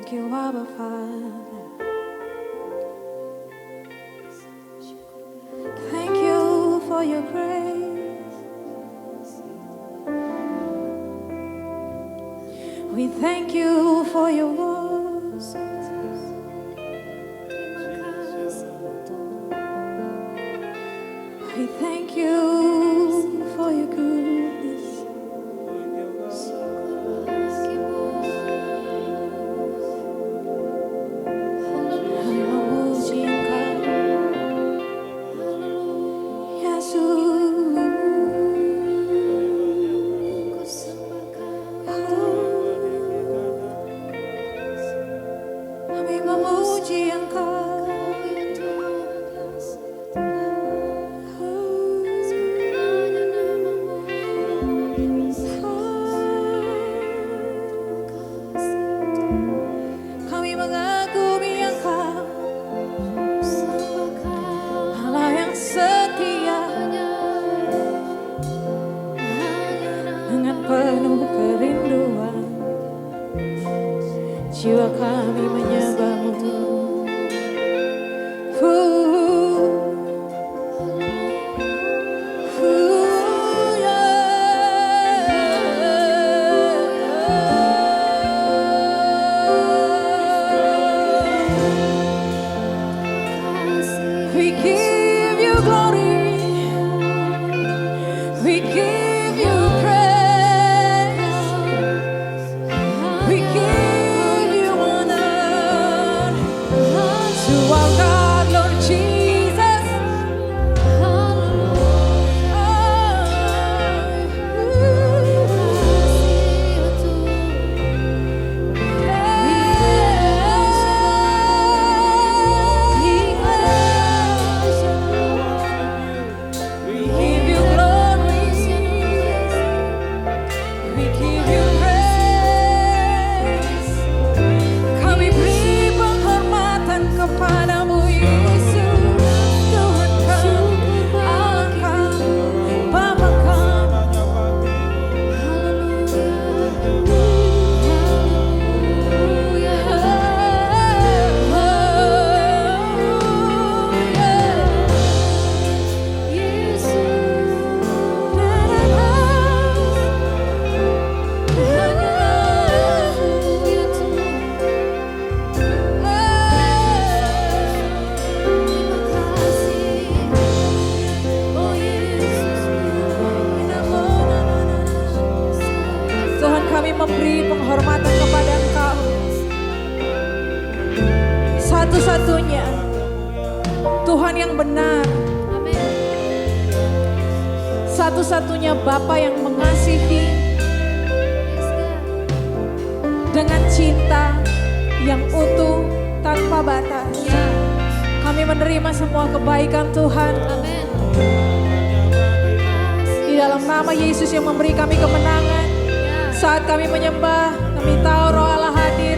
Thank you, Abba Father. Thank you for your grace. We thank you for your words. We thank you for your goodness. Kami memuji Engkau, Yesus. Kami memuji Engkau. Kami mengagumi Engkau, Allah yang setia. Dengan penuh kerinduan, jiwa kami menyembah-Mu. We give you glory, we give you praise, we give you honor to our God, Lord Jesus. We give you glory, we give you praise. Kami beri penghormatan kepadamu, Yesus. Tuhan kami, Engkau, Bapa kami. Tuhan, kami memberi penghormatan kepada Engkau, satu-satunya Tuhan yang benar, satu-satunya Bapa yang mengasihi dengan cinta yang utuh tanpa batas. Kami menerima semua kebaikan Tuhan. Di dalam nama Yesus yang memberi kami kemenangan. Saat kami menyembah, kami tahu Roh Allah hadir,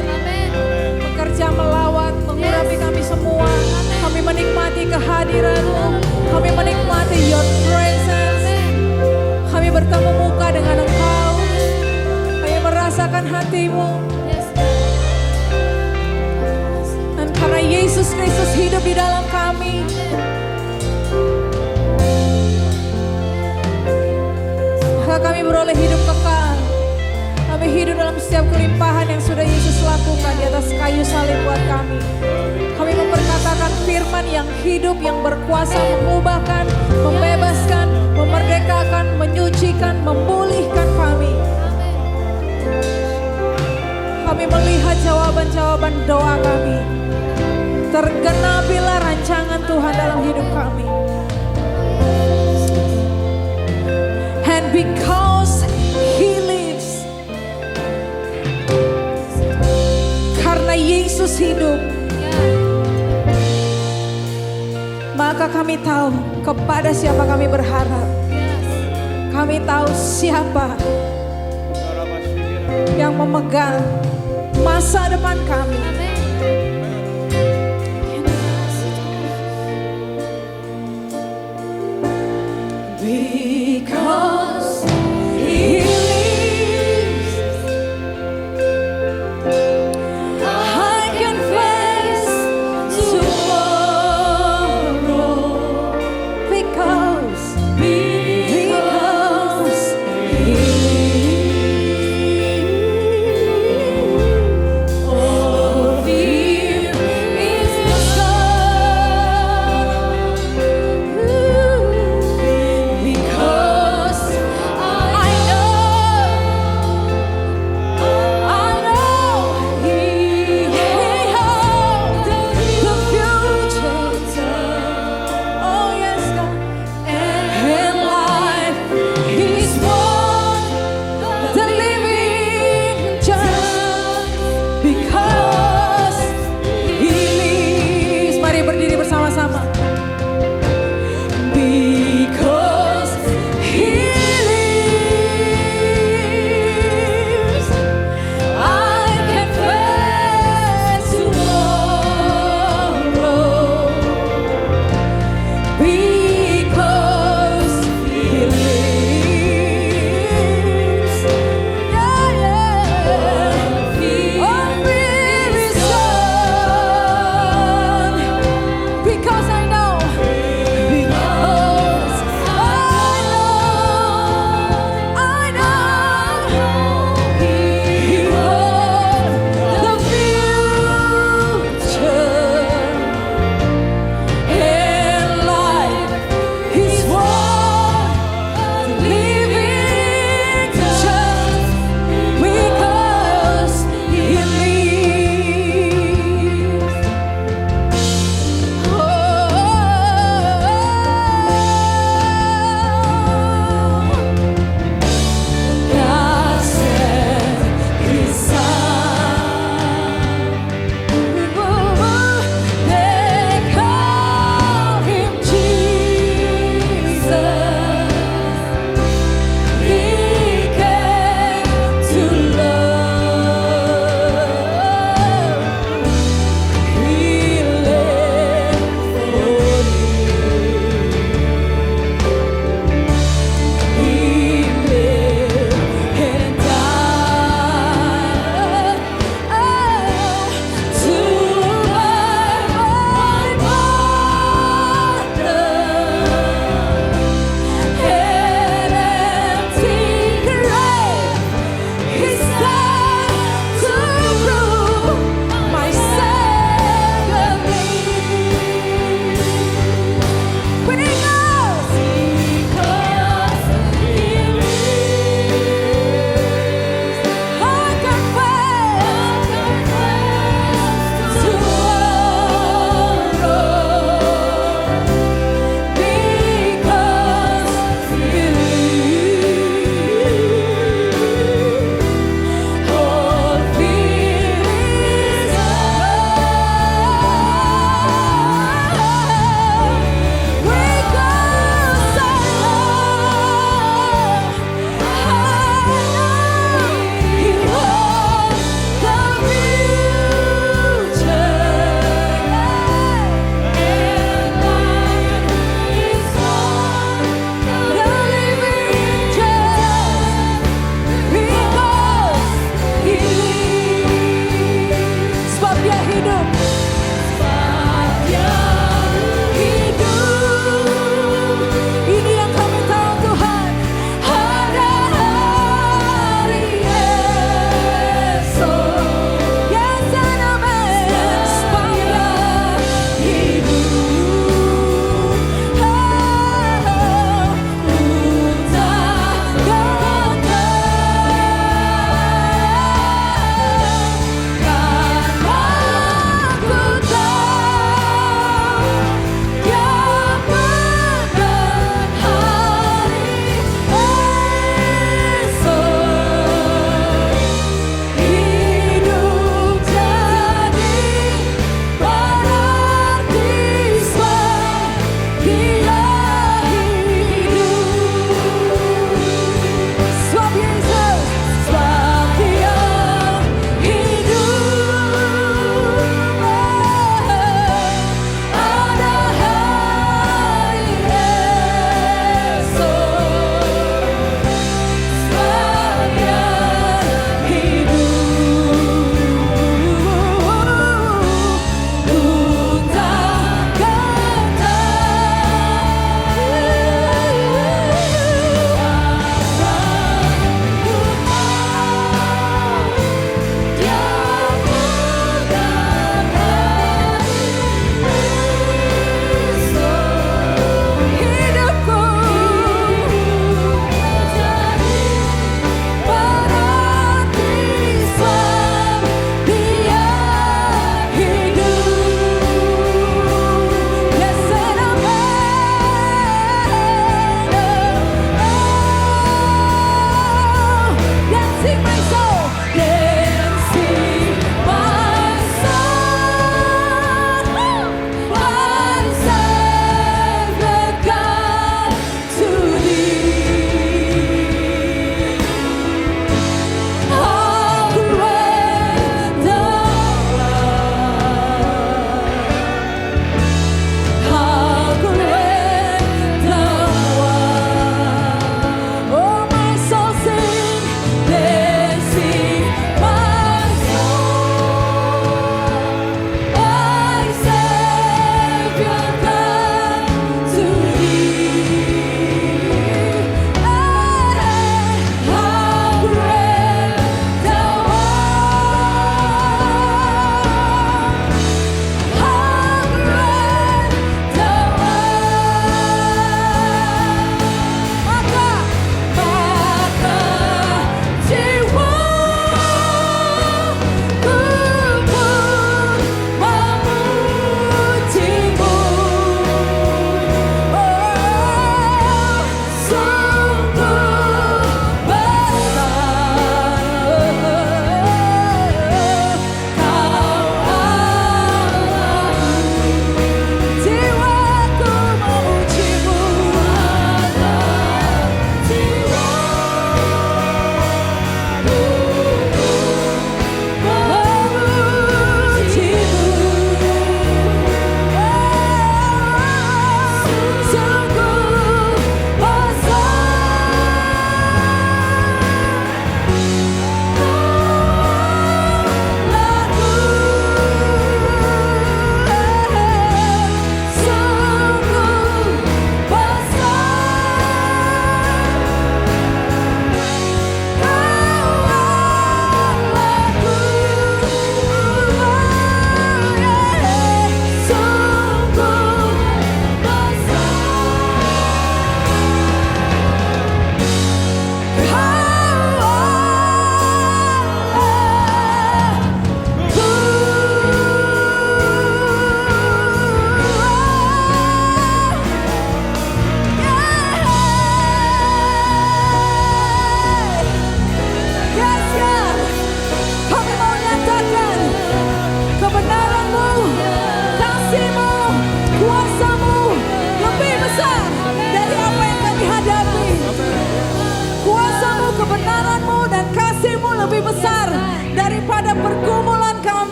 bekerja melawat, mengurapi kami semua. Kami menikmati kehadiran-Mu, kami menikmati Your presence. Kami bertemu muka dengan Engkau, kami merasakan hati-Mu. Dan karena Yesus Kristus hidup di dalam kami, maka kami beroleh hidup kekal. Kami hidup dalam setiap kelimpahan yang sudah Yesus lakukan di atas kayu salib buat kami. Kami memperkatakan firman yang hidup, yang berkuasa mengubahkan, membebaskan, memerdekakan, menyucikan, memulihkan kami. Kami melihat jawaban-jawaban doa kami. Tergenapilah rancangan Tuhan dalam hidup kami. And because He lives, karena Yesus hidup, maka kami tahu kepada siapa kami berharap. Kami tahu siapa yang memegang masa depan kami. Because He lives,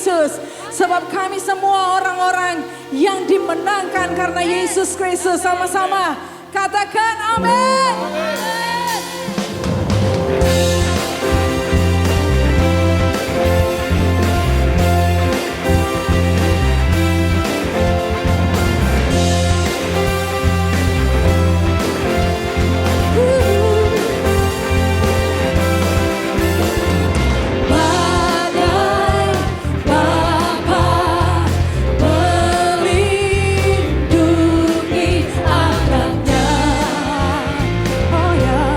Yesus. Sebab kami semua orang-orang yang dimenangkan karena Yesus Kristus. Sama-sama katakan amin. Oh ya.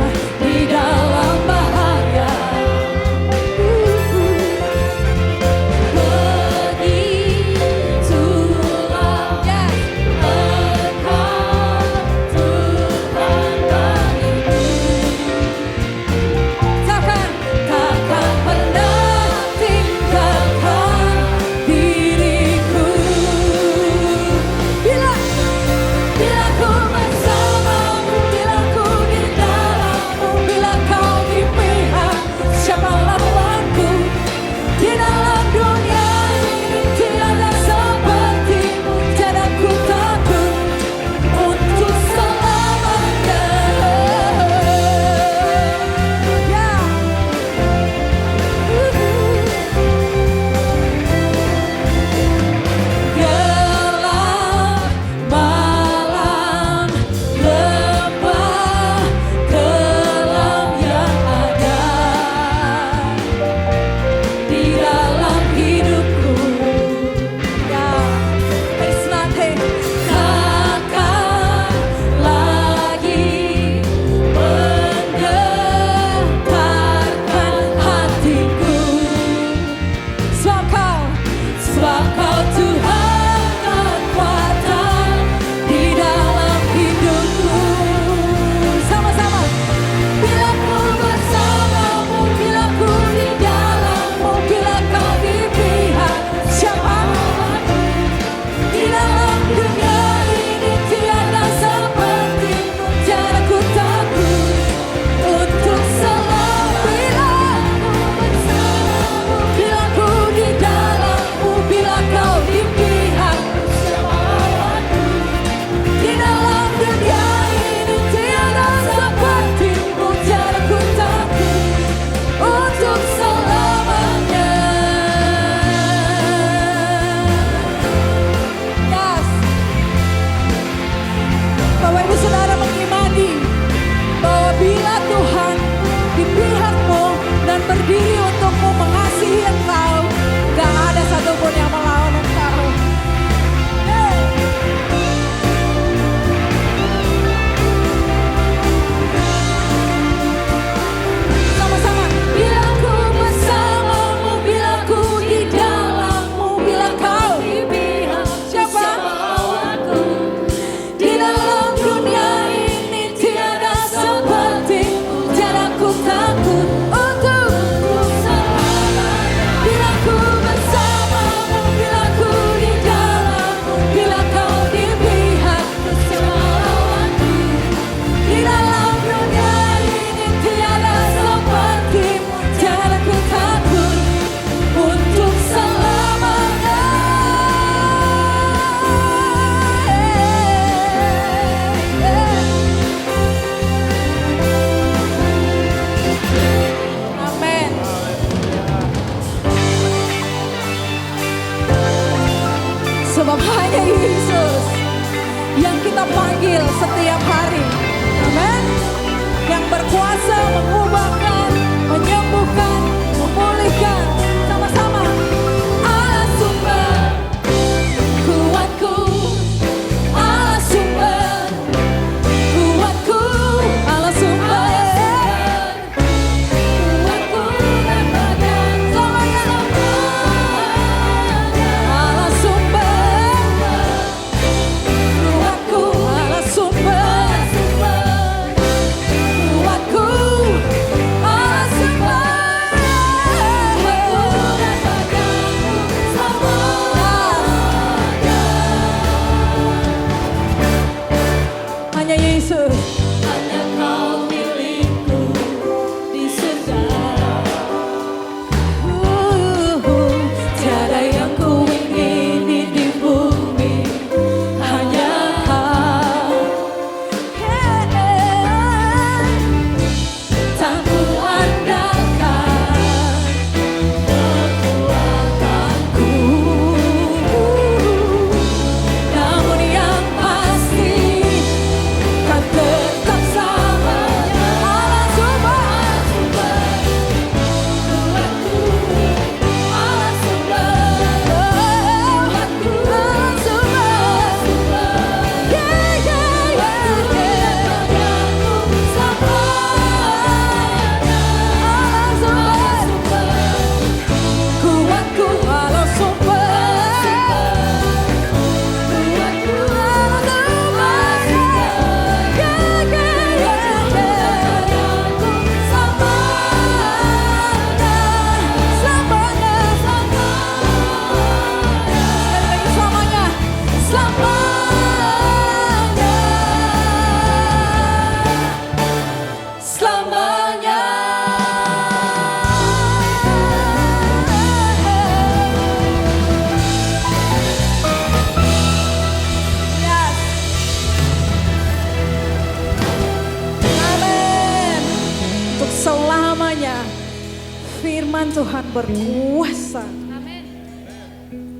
firman Tuhan berkuasa.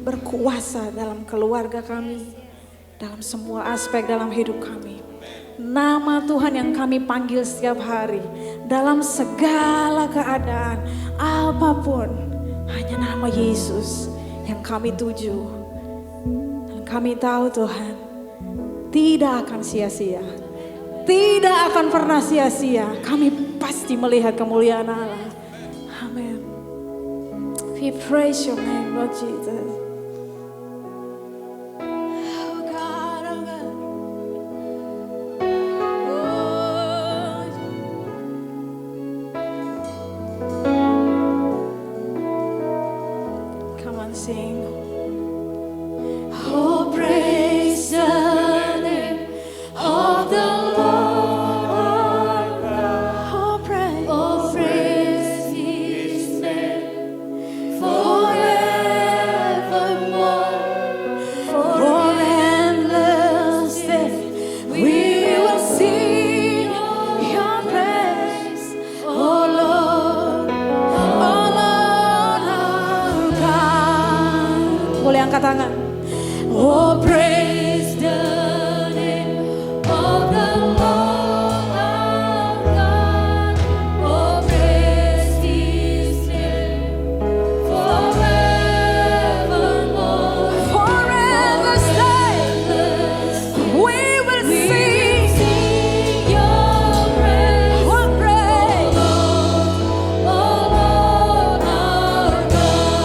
Berkuasa dalam keluarga kami, dalam semua aspek dalam hidup kami. Nama Tuhan yang kami panggil setiap hari, dalam segala keadaan, apapun, hanya nama Yesus yang kami tuju. Dan kami tahu Tuhan, tidak akan sia-sia. Tidak akan pernah sia-sia. Kami pasti melihat kemuliaan Allah. Amin. We praise your name, Lord Jesus. Sing. Oh, praise the name of the Lord. Oh, praise His name forevermore. For endless days we will sing Your praise, oh Lord, oh Lord our God. Boleh angkat tangan. Oh, praise the name of the Lord our God. Oh, praise His name forevermore. Forever days we will sing Your praise. Oh, praise, oh Lord our God.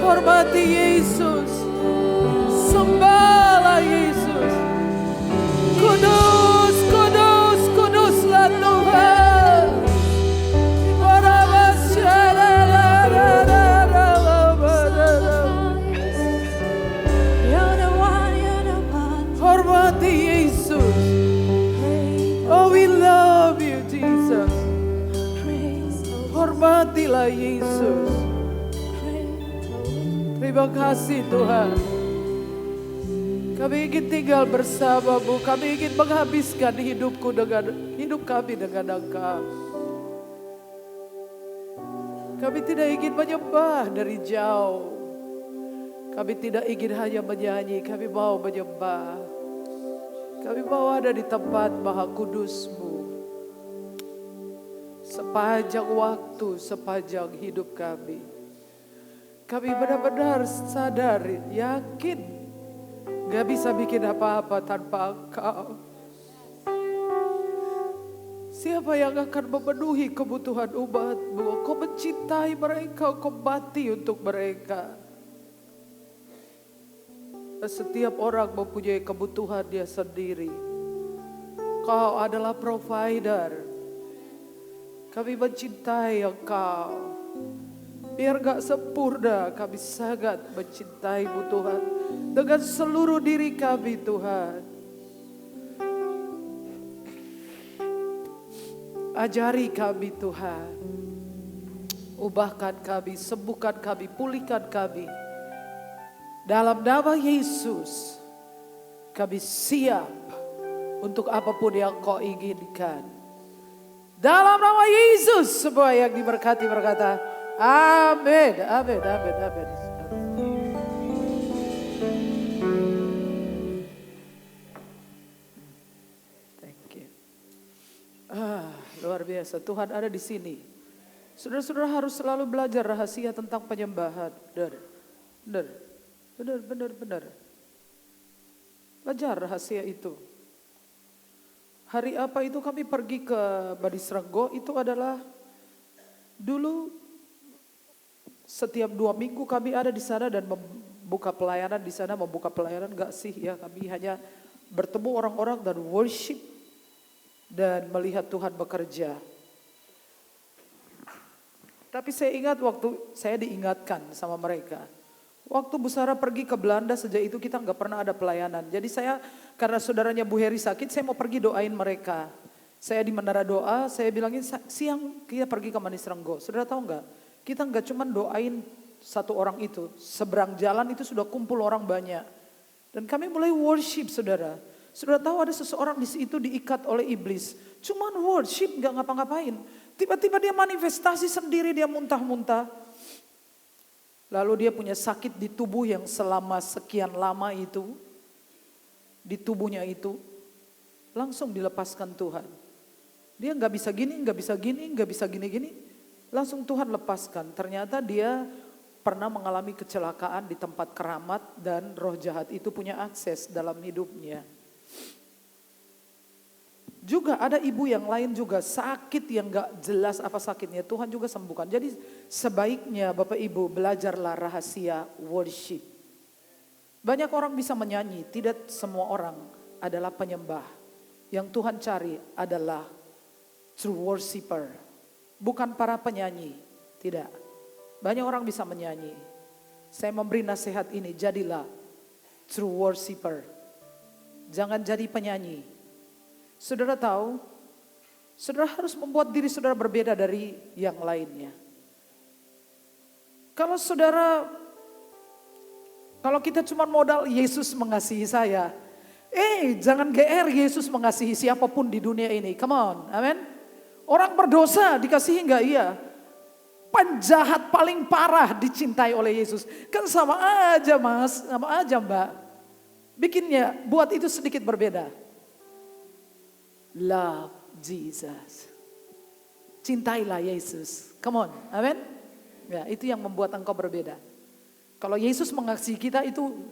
Hormati Yesus, sembahlah Yesus. Kudus, kudus, kuduslah Tuhan. Hormati Yesus. Oh, we love you, Jesus. Hormatilah Yesus. Terima kasih Tuhan. Kami ingin tinggal bersama-Mu. Kami ingin menghabiskan hidup kami dengan Engkau. Kami tidak ingin menyembah dari jauh. Kami tidak ingin hanya menyanyi. Kami mau menyembah. Kami mau ada di tempat Maha Kudus-Mu. Sepanjang waktu, sepanjang hidup kami. Kami benar-benar sadar, yakin gak bisa bikin apa-apa tanpa Engkau. Siapa yang akan memenuhi kebutuhan umat-Mu? Kau mencintai mereka, Kau mati untuk mereka. Setiap orang mempunyai kebutuhan dia sendiri. Kau adalah provider. Kami mencintai Engkau. Biar gak sempurna, kami sangat mencintai-Mu Tuhan. Dengan seluruh diri kami Tuhan. Ajari kami Tuhan. Ubahkan kami, sembuhkan kami, pulihkan kami. Dalam nama Yesus, kami siap untuk apapun yang Kau inginkan. Dalam nama Yesus, semua yang diberkati berkata, amin, amin, amin, amin. Thank you. Luar biasa, Tuhan ada di sini. Saudara-saudara harus selalu belajar rahasia tentang penyembahan. Benar. Belajar rahasia itu. Hari apa itu kami pergi ke Badisrenggo, itu adalah dulu setiap 2 minggu kami ada di sana dan membuka pelayanan di sana. Membuka pelayanan enggak sih ya, kami hanya bertemu orang-orang dan worship dan melihat Tuhan bekerja. Tapi saya ingat waktu saya diingatkan sama mereka. Waktu Bu Sarah pergi ke Belanda, sejak itu kita enggak pernah ada pelayanan. Jadi saya, karena saudaranya Bu Heri sakit, saya mau pergi doain mereka. Saya di Menara Doa, saya bilangin siang kita pergi ke Badisrenggo. Saudara tahu enggak? Kita enggak cuma doain satu orang itu. Seberang jalan itu sudah kumpul orang banyak. Dan kami mulai worship saudara. Saudara tahu ada seseorang di situ diikat oleh iblis. Cuman worship enggak ngapa-ngapain. Tiba-tiba dia manifestasi sendiri, dia muntah-muntah. Lalu dia punya sakit di tubuh yang selama sekian lama itu. Di tubuhnya itu. Langsung dilepaskan Tuhan. Dia enggak bisa gini, enggak bisa gini, enggak bisa gini-gini. Langsung Tuhan lepaskan. Ternyata dia pernah mengalami kecelakaan di tempat keramat dan roh jahat itu punya akses dalam hidupnya. Juga ada ibu yang lain juga sakit yang gak jelas apa sakitnya, Tuhan juga sembuhkan. Jadi sebaiknya Bapak Ibu belajarlah rahasia worship. Banyak orang bisa menyanyi, tidak semua orang adalah penyembah. Yang Tuhan cari adalah true worshiper. Bukan para penyanyi, tidak. Banyak orang bisa menyanyi. Saya memberi nasihat ini, jadilah true worshiper. Jangan jadi penyanyi. Saudara tahu, saudara harus membuat diri saudara berbeda dari yang lainnya. Kalau kita cuma modal Yesus mengasihi saya. Jangan GR Yesus mengasihi siapapun di dunia ini. Come on, amen. Orang berdosa dikasihi enggak? Iya. Penjahat paling parah dicintai oleh Yesus. Kan sama aja mas, sama aja mbak. Bikinnya, buat itu sedikit berbeda. Love Jesus. Cintailah Yesus. Come on, amin. Ya, itu yang membuat engkau berbeda. Kalau Yesus mengasihi kita itu,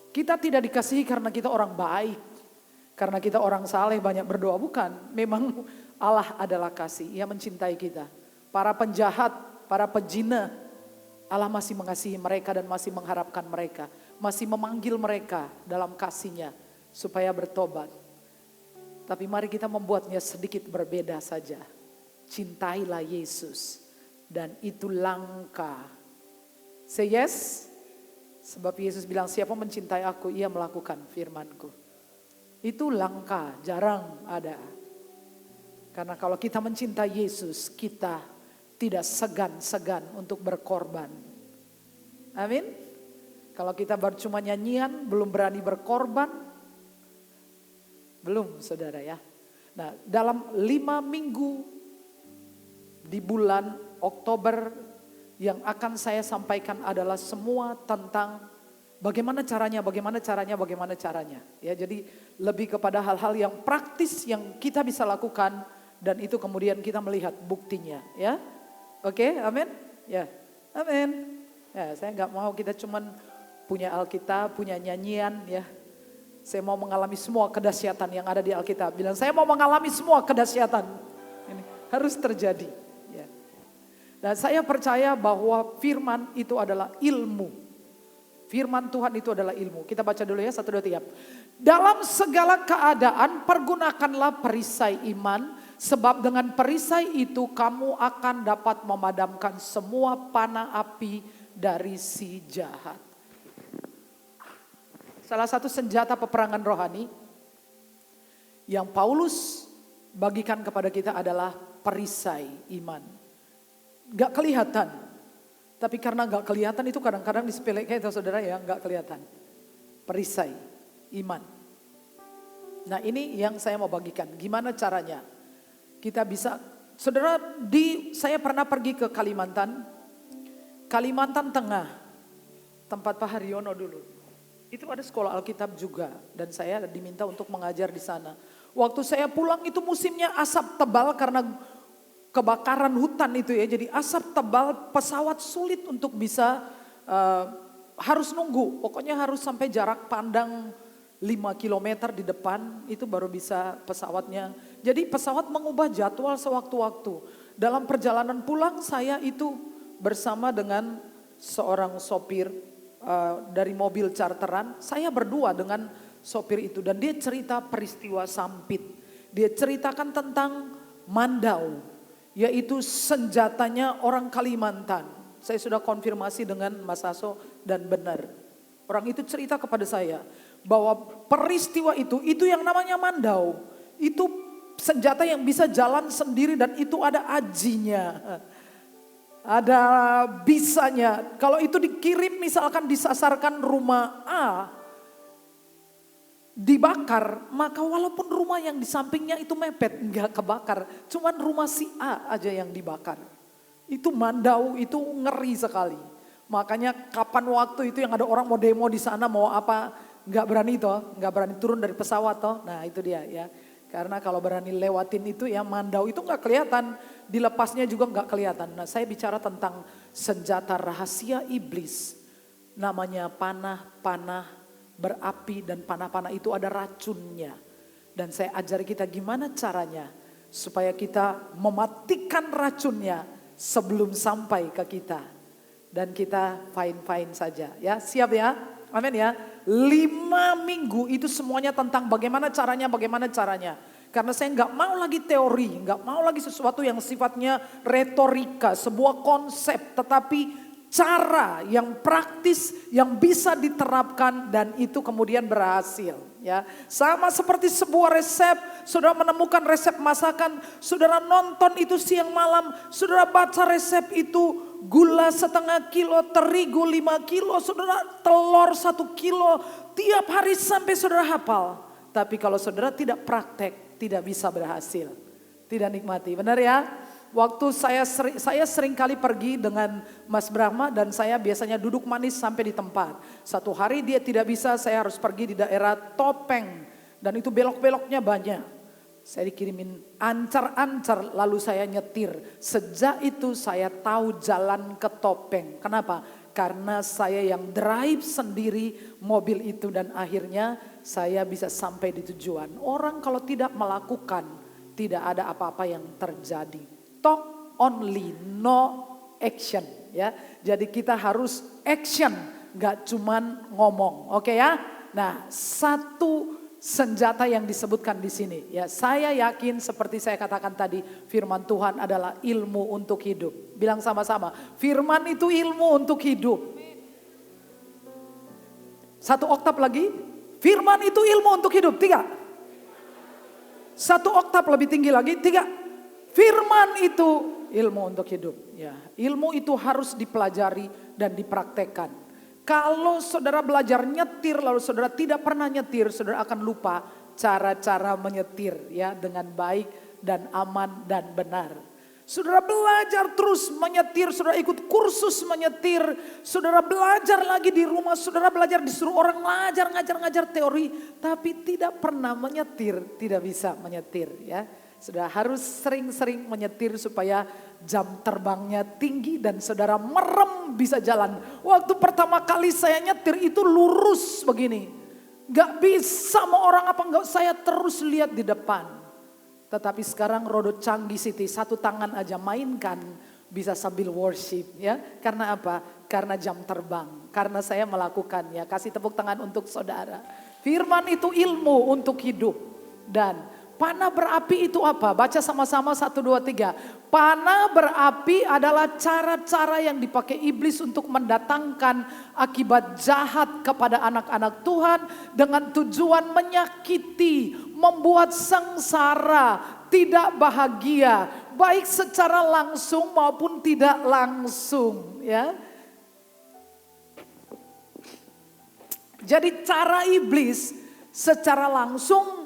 kita tidak dikasihi karena kita orang baik, karena kita orang saleh banyak berdoa, bukan. Memang Allah adalah kasih, Ia mencintai kita. Para penjahat, para pezina, Allah masih mengasihi mereka dan masih mengharapkan mereka, masih memanggil mereka dalam kasih-Nya supaya bertobat. Tapi mari kita membuatnya sedikit berbeda saja. Cintailah Yesus dan itu langka. Say yes. Sebab Yesus bilang, siapa mencintai aku, ia melakukan firman-Ku. Itu langka, jarang ada. Karena kalau kita mencintai Yesus, kita tidak segan-segan untuk berkorban. Amin. Kalau kita baru cuma nyanyian, belum berani berkorban, belum saudara ya. Nah, dalam 5 minggu di bulan Oktober, yang akan saya sampaikan adalah semua tentang bagaimana caranya. Ya, jadi lebih kepada hal-hal yang praktis yang kita bisa lakukan dan itu kemudian kita melihat buktinya. Ya, oke, amin. Ya, amin. Ya, saya nggak mau kita cuman punya Alkitab, punya nyanyian. Ya, saya mau mengalami semua kedahsyatan yang ada di Alkitab. Bilang saya mau mengalami semua kedahsyatan. Ini harus terjadi. Dan saya percaya bahwa firman itu adalah ilmu. Firman Tuhan itu adalah ilmu. Kita baca dulu ya, 1, 2, 3. Dalam segala keadaan pergunakanlah perisai iman. Sebab dengan perisai itu kamu akan dapat memadamkan semua panah api dari si jahat. Salah satu senjata peperangan rohani yang Paulus bagikan kepada kita adalah perisai iman. Gak kelihatan, tapi karena gak kelihatan itu kadang-kadang disepelekan itu saudara ya, gak kelihatan. Perisai iman. Nah ini yang saya mau bagikan, gimana caranya kita bisa, saudara, saya pernah pergi ke Kalimantan Tengah, tempat Pak Haryono dulu. Itu ada sekolah Alkitab juga dan saya diminta untuk mengajar di sana. Waktu saya pulang itu musimnya asap tebal karena kebakaran hutan itu ya, jadi asap tebal, pesawat sulit untuk bisa, harus nunggu, pokoknya harus sampai jarak pandang 5 km di depan, itu baru bisa pesawatnya. Jadi pesawat mengubah jadwal sewaktu-waktu. Dalam perjalanan pulang saya itu bersama dengan seorang sopir dari mobil charteran, saya berdua dengan sopir itu dan dia cerita peristiwa Sampit. Dia ceritakan tentang mandau. Yaitu senjatanya orang Kalimantan. Saya sudah konfirmasi dengan Mas Aso dan benar. Orang itu cerita kepada saya bahwa peristiwa itu yang namanya mandau. Itu senjata yang bisa jalan sendiri dan itu ada ajinya. Ada bisanya. Kalau itu dikirim misalkan disasarkan rumah A, dibakar, maka walaupun rumah yang di sampingnya itu mepet, enggak kebakar. Cuman rumah si A aja yang dibakar. Itu mandau, itu ngeri sekali. Makanya kapan waktu itu yang ada orang mau demo di sana, mau apa, enggak berani toh, enggak berani turun dari pesawat toh. Nah itu dia ya. Karena kalau berani lewatin itu ya mandau itu enggak kelihatan, dilepasnya juga enggak kelihatan. Nah saya bicara tentang senjata rahasia iblis. Namanya panah-panah berapi dan panah-panah itu ada racunnya. Dan saya ajari kita gimana caranya supaya kita mematikan racunnya sebelum sampai ke kita. Dan kita fine-fine saja ya, siap ya, amin ya. 5 minggu itu semuanya tentang bagaimana caranya. Karena saya nggak mau lagi teori, nggak mau lagi sesuatu yang sifatnya retorika, sebuah konsep, tetapi cara yang praktis yang bisa diterapkan dan itu kemudian berhasil ya. Sama seperti sebuah resep, saudara menemukan resep masakan, saudara nonton itu siang malam, saudara baca resep itu gula setengah kilo, terigu 5 kilo, saudara telur 1 kilo, tiap hari sampai saudara hafal. Tapi kalau saudara tidak praktek, tidak bisa berhasil, tidak nikmati, benar ya? Waktu saya sering kali pergi dengan Mas Brahma dan saya biasanya duduk manis sampai di tempat. Satu hari dia tidak bisa, saya harus pergi di daerah Topeng dan itu belok-beloknya banyak. Saya dikirimin ancar-ancar lalu saya nyetir. Sejak itu saya tahu jalan ke Topeng. Kenapa? Karena saya yang drive sendiri mobil itu dan akhirnya saya bisa sampai di tujuan. Orang kalau tidak melakukan, tidak ada apa-apa yang terjadi. Talk only, no action. Ya, jadi kita harus action, gak cuman ngomong. Oke ya? Nah, satu senjata yang disebutkan di sini. Ya, saya yakin seperti saya katakan tadi, firman Tuhan adalah ilmu untuk hidup. Bilang sama-sama, firman itu ilmu untuk hidup. Satu oktav lagi, firman itu ilmu untuk hidup. 3. Satu oktav lebih tinggi lagi, 3. Firman itu ilmu untuk hidup. Ya, ilmu itu harus dipelajari dan dipraktekkan. Kalau saudara belajar nyetir lalu saudara tidak pernah nyetir, saudara akan lupa cara-cara menyetir ya dengan baik dan aman dan benar. Saudara belajar terus menyetir, saudara ikut kursus menyetir, saudara belajar lagi di rumah, saudara belajar disuruh orang ngajar teori, tapi tidak pernah menyetir, tidak bisa menyetir ya. Saudara harus sering-sering menyetir supaya jam terbangnya tinggi dan saudara merem bisa jalan. Waktu pertama kali saya nyetir itu lurus begini. Gak bisa mau orang apa enggak, saya terus lihat di depan. Tetapi sekarang rodo canggih Siti, satu tangan aja mainkan bisa sambil worship ya. Karena apa? Karena jam terbang. Karena saya melakukannya. Kasih tepuk tangan untuk saudara. Firman itu ilmu untuk hidup. Dan panah berapi itu apa? Baca sama-sama 1, 2, 3. Panah berapi adalah cara-cara yang dipakai iblis untuk mendatangkan akibat jahat kepada anak-anak Tuhan dengan tujuan menyakiti, membuat sengsara, tidak bahagia, baik secara langsung maupun tidak langsung, ya. Jadi cara iblis secara langsung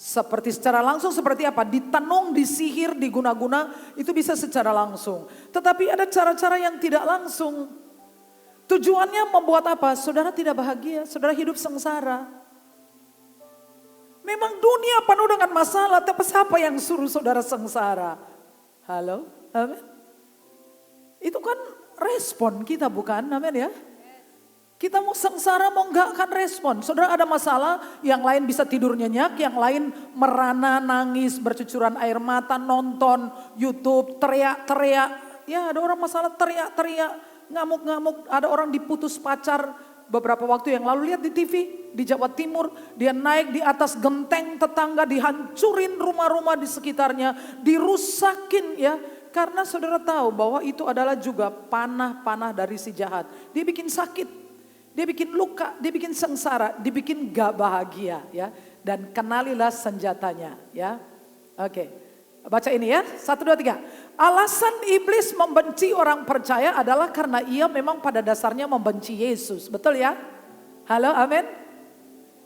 seperti apa? Ditenung, disihir, diguna-guna, itu bisa secara langsung. Tetapi ada cara-cara yang tidak langsung. Tujuannya membuat apa? Saudara tidak bahagia, saudara hidup sengsara. Memang dunia penuh dengan masalah, tapi siapa yang suruh saudara sengsara? Halo? Amin? Itu kan respon kita bukan? Amin ya? Kita mau sengsara mau enggak akan respon. Saudara ada masalah, yang lain bisa tidur nyenyak, yang lain merana, nangis, bercucuran air mata, nonton YouTube, teriak-teriak. Ya ada orang masalah teriak-teriak, ngamuk-ngamuk. Ada orang diputus pacar beberapa waktu yang lalu, lihat di TV di Jawa Timur. Dia naik di atas genteng tetangga, dihancurin rumah-rumah di sekitarnya, dirusakin ya. Karena saudara tahu bahwa itu adalah juga panah-panah dari si jahat. Dia bikin sakit. Dia bikin luka, dia bikin sengsara, dibikin gak bahagia ya. Dan kenalilah senjatanya ya. Oke, baca ini ya, 1, 2, 3. Alasan iblis membenci orang percaya adalah karena ia memang pada dasarnya membenci Yesus. Betul ya? Halo, amin.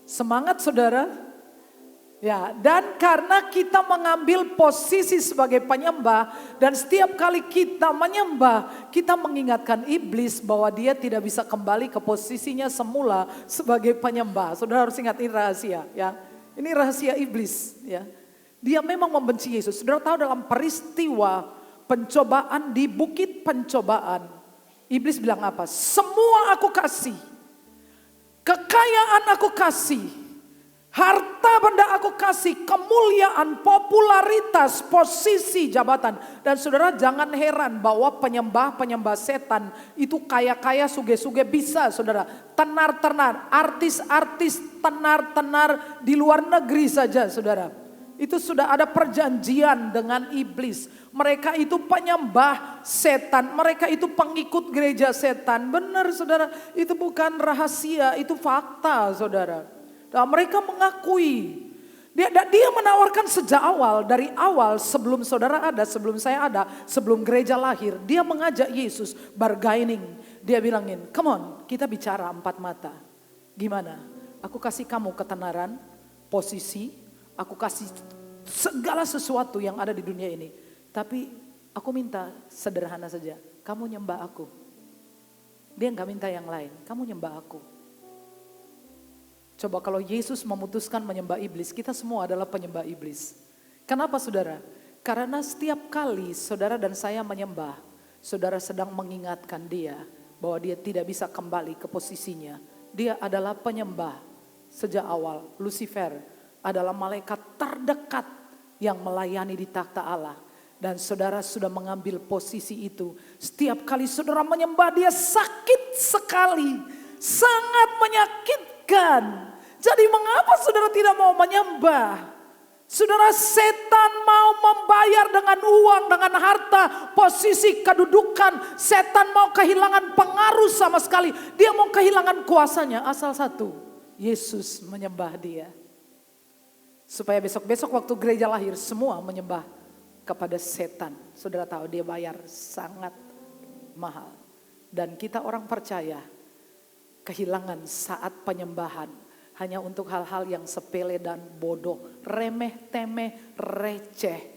Semangat saudara. Ya, dan karena kita mengambil posisi sebagai penyembah dan setiap kali kita menyembah, kita mengingatkan iblis bahwa dia tidak bisa kembali ke posisinya semula sebagai penyembah. Saudara harus ingat ini rahasia ya. Ini rahasia iblis ya. Dia memang membenci Yesus. Saudara tahu dalam peristiwa pencobaan di bukit pencobaan, iblis bilang apa? Semua aku kasih. Kekayaan aku kasih. Harta benda aku kasih, kemuliaan, popularitas, posisi, jabatan. Dan saudara jangan heran bahwa penyembah-penyembah setan itu kaya-kaya, suge-suge bisa saudara. Tenar-tenar, artis-artis tenar-tenar di luar negeri saja saudara. Itu sudah ada perjanjian dengan iblis. Mereka itu penyembah setan, mereka itu pengikut gereja setan. Benar saudara, itu bukan rahasia, itu fakta saudara. Nah, mereka mengakui, dia menawarkan sejak awal, dari awal sebelum saudara ada, sebelum saya ada, sebelum gereja lahir. Dia mengajak Yesus bargaining, dia bilangin, come on kita bicara 4 mata. Gimana? Aku kasih kamu ketenaran, posisi, aku kasih segala sesuatu yang ada di dunia ini. Tapi aku minta sederhana saja, kamu nyembah aku. Dia gak minta yang lain, kamu nyembah aku. Coba kalau Yesus memutuskan menyembah iblis, kita semua adalah penyembah iblis. Kenapa saudara? Karena setiap kali saudara dan saya menyembah, saudara sedang mengingatkan dia bahwa dia tidak bisa kembali ke posisinya. Dia adalah penyembah sejak awal. Lucifer adalah malaikat terdekat yang melayani di takhta Allah. Dan saudara sudah mengambil posisi itu. Setiap kali saudara menyembah dia sakit sekali. Sangat menyakitkan. Jadi mengapa saudara tidak mau menyembah? Saudara, setan mau membayar dengan uang, dengan harta, posisi kedudukan. Setan mau kehilangan pengaruh sama sekali. Dia mau kehilangan kuasanya. Asal satu, Yesus menyembah dia. Supaya besok-besok waktu gereja lahir semua menyembah kepada setan. Saudara tahu dia bayar sangat mahal. Dan kita orang percaya kehilangan saat penyembahan hanya untuk hal-hal yang sepele dan bodoh, remeh, temeh, receh.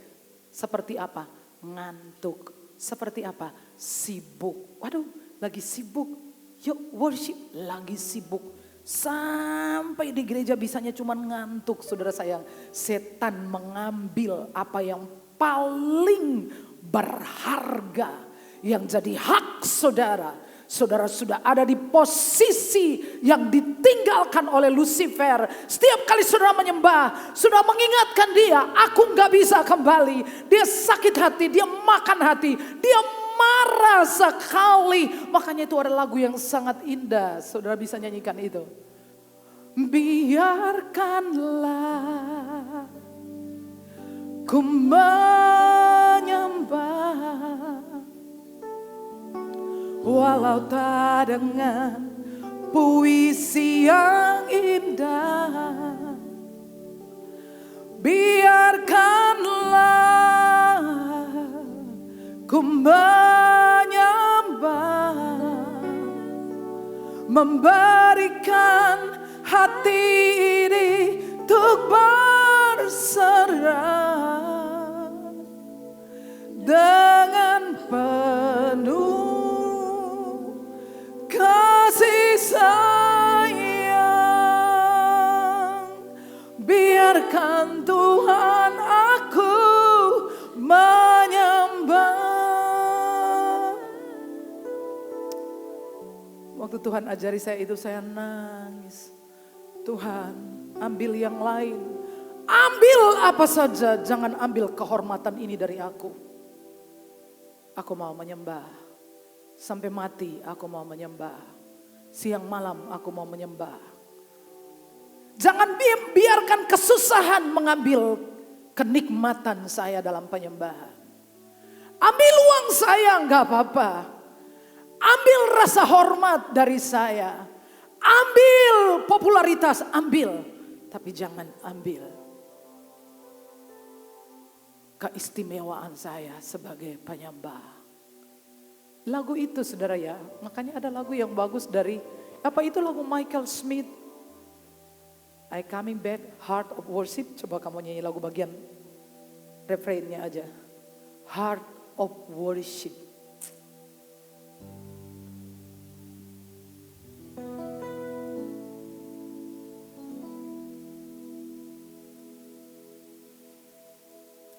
Seperti apa? Ngantuk. Seperti apa? Sibuk. Waduh, lagi sibuk. Yuk worship, lagi sibuk. Sampai di gereja bisanya cuma ngantuk, saudara sayang. Setan mengambil apa yang paling berharga, yang jadi hak saudara. Saudara sudah ada di posisi yang ditinggalkan oleh Lucifer. Setiap kali saudara menyembah, sudah mengingatkan dia, aku gak bisa kembali. Dia sakit hati, dia makan hati, dia marah sekali. Makanya itu ada lagu yang sangat indah, saudara bisa nyanyikan itu. Biarkanlah ku menyembah, walau tak dengan puisi yang indah. Biarkanlah ku menyembah, memberikan hati ini untuk berserah dengan penuh kasih sayang. Biarkan Tuhan aku menyembah. Waktu Tuhan ajari saya itu, saya nangis. Tuhan, ambil yang lain. Ambil apa saja, jangan ambil kehormatan ini dari aku. Aku mau menyembah. Sampai mati aku mau menyembah. Siang malam aku mau menyembah. Jangan biarkan kesusahan mengambil kenikmatan saya dalam penyembahan. Ambil uang saya enggak apa-apa. Ambil rasa hormat dari saya. Ambil popularitas, ambil. Tapi jangan ambil keistimewaan saya sebagai penyembah. Lagu itu saudara ya, makanya ada lagu yang bagus dari, apa itu lagu Michael Smith. I Coming Back, Heart of Worship. Coba kamu nyanyi lagu bagian refrainnya aja. Heart of Worship.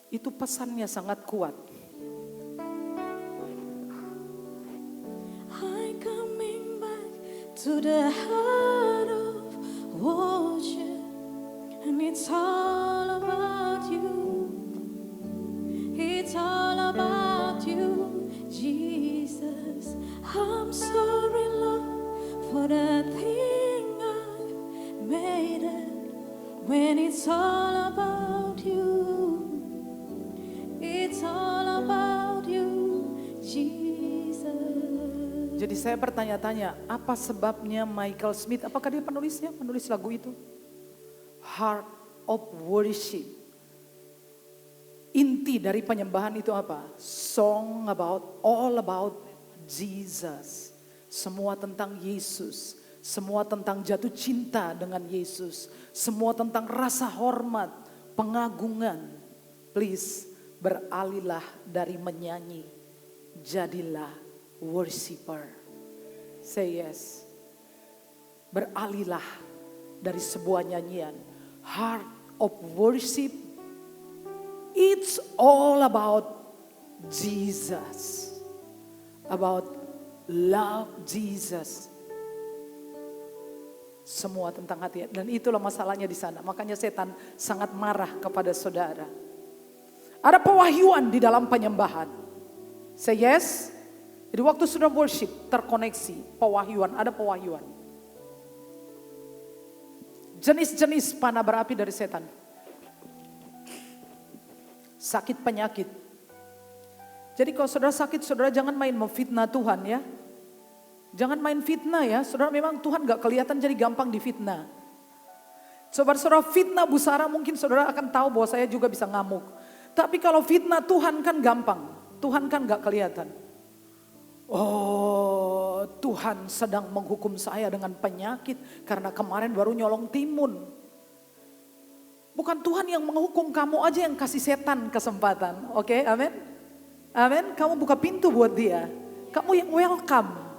Itu pesannya sangat kuat. I'm coming back to the heart of worship, and it's all about you. It's all about you, Jesus. I'm sorry, Lord, for the thing I've made it. When it's all about you. It's all about you, Jesus. Jadi saya bertanya-tanya, apa sebabnya Michael Smith, apakah dia penulisnya, penulis lagu itu? Heart of Worship. Inti dari penyembahan itu apa? Song about, all about Jesus. Semua tentang Yesus. Semua tentang jatuh cinta dengan Yesus. Semua tentang rasa hormat, pengagungan. Please, beralihlah dari menyanyi, jadilah worshiper. Say yes. Beralihlah dari sebuah nyanyian. Heart of worship It's all about Jesus. About love Jesus. Semua tentang hati. Dan itulah masalahnya di sana. Makanya setan sangat marah kepada saudara. Ada pewahyuan di dalam penyembahan. Say yes. Jadi waktu sudah worship terkoneksi. Pewahyuan, ada pewahyuan. Jenis-jenis panah berapi dari setan. Sakit penyakit. Jadi kalau saudara sakit, saudara jangan main memfitnah Tuhan ya. Jangan main fitnah ya. Saudara memang Tuhan gak kelihatan jadi gampang difitnah. Saudara fitnah Bu Sarah mungkin saudara akan tahu bahwa saya juga bisa ngamuk. Tapi kalau fitnah Tuhan kan gampang. Tuhan kan gak kelihatan. Oh, Tuhan sedang menghukum saya dengan penyakit karena kemarin baru nyolong timun. Bukan Tuhan yang menghukum, kamu aja yang kasih setan kesempatan. Oke, amin. Amin, kamu buka pintu buat dia. Kamu yang welcome.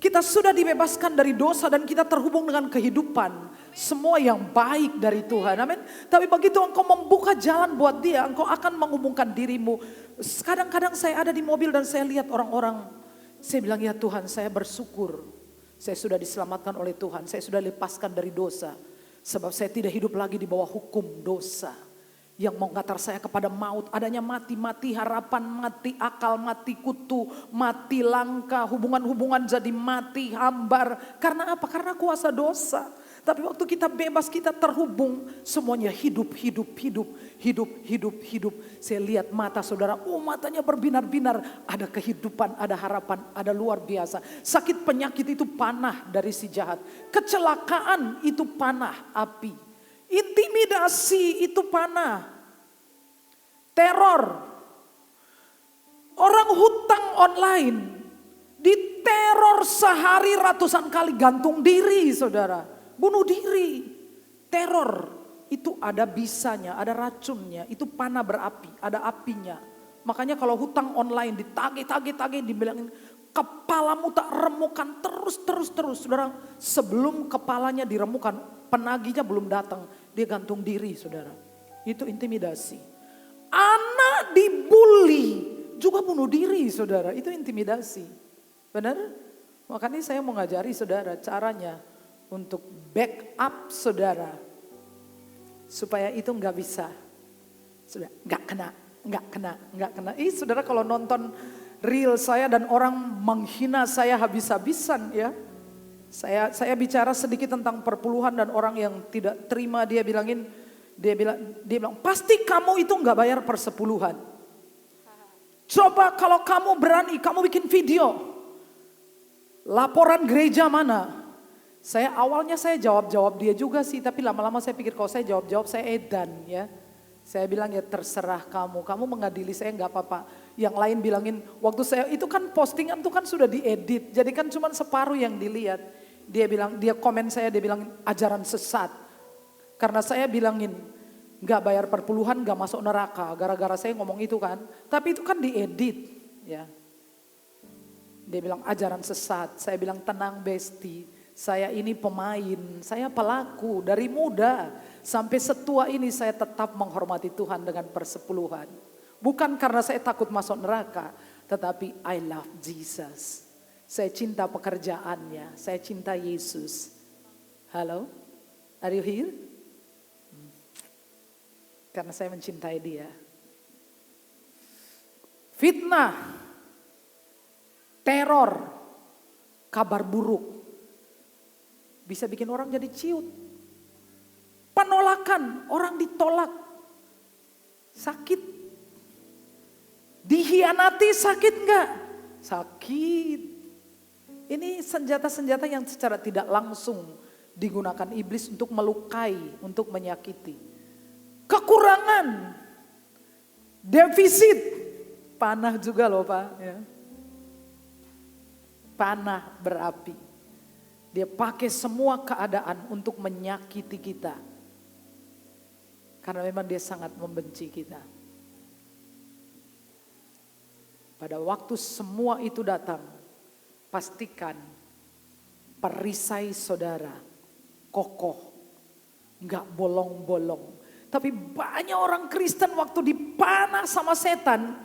Kita sudah dibebaskan dari dosa dan kita terhubung dengan kehidupan. Semua yang baik dari Tuhan, amin. Tapi begitu engkau membuka jalan buat dia, engkau akan menghubungkan dirimu. Kadang-kadang saya ada di mobil dan saya lihat orang-orang. Saya bilang, ya Tuhan, saya bersyukur. Saya sudah diselamatkan oleh Tuhan, saya sudah lepaskan dari dosa. Sebab saya tidak hidup lagi di bawah hukum dosa. Yang mengantar saya kepada maut. Adanya mati, mati harapan, mati akal, mati kutu, mati langkah. Hubungan-hubungan jadi mati, hambar. Karena apa? Karena kuasa dosa. Tapi waktu kita bebas, kita terhubung. Semuanya hidup, hidup, hidup, hidup, hidup, hidup. Saya lihat mata saudara, oh matanya berbinar-binar. Ada kehidupan, ada harapan, ada luar biasa. Sakit penyakit itu panah dari si jahat. Kecelakaan itu panah api. Intimidasi itu panah. Teror. Orang hutang online. Diteror sehari ratusan kali, gantung diri saudara. Bunuh diri. Teror. Itu ada bisanya, ada racunnya. Itu panah berapi, ada apinya. Makanya kalau hutang online ditagih, dibilangin kepalamu tak remukan terus. Saudara, sebelum kepalanya diremukan, penagihnya belum datang, dia gantung diri saudara. Itu intimidasi. Anak dibully juga bunuh diri saudara, itu intimidasi. Benar? Makanya saya mau ngajari saudara caranya untuk backup saudara. Supaya itu nggak bisa. Sudah, nggak kena. Saudara kalau nonton reel saya dan orang menghina saya habis-habisan ya. Saya bicara sedikit tentang perpuluhan dan orang yang tidak terima dia bilang pasti kamu itu nggak bayar persepuluhan. Coba kalau kamu berani, kamu bikin video. Laporan gereja mana? Awalnya saya jawab dia juga sih, tapi lama-lama saya pikir kalau saya jawab saya edan ya. Saya bilang ya terserah kamu mengadili saya nggak apa-apa. Yang lain bilangin waktu saya itu kan postingan tuh kan sudah diedit, jadi kan cuma separuh yang dilihat. Dia komen saya, dia bilang ajaran sesat. Karena saya bilangin nggak bayar perpuluhan nggak masuk neraka, gara-gara saya ngomong itu kan. Tapi itu kan diedit ya. Dia bilang ajaran sesat, saya bilang tenang Besti. Saya ini pemain, saya pelaku dari muda sampai setua ini saya tetap menghormati Tuhan dengan persepuluhan. Bukan karena saya takut masuk neraka, tetapi I love Jesus. Saya cinta pekerjaannya, saya cinta Yesus. Halo, are you here? Karena saya mencintai dia. Fitnah, teror, kabar buruk. Bisa bikin orang jadi ciut. Penolakan, orang ditolak. Sakit. Dihianati sakit enggak? Sakit. Ini senjata-senjata yang secara tidak langsung digunakan iblis untuk melukai, untuk menyakiti. Kekurangan. Defisit. Panah juga loh Pak. Ya. Panah berapi. Dia pakai semua keadaan untuk menyakiti kita. Karena memang dia sangat membenci kita. Pada waktu semua itu datang, pastikan perisai saudara kokoh, nggak bolong-bolong. Tapi banyak orang Kristen waktu dipanah sama setan,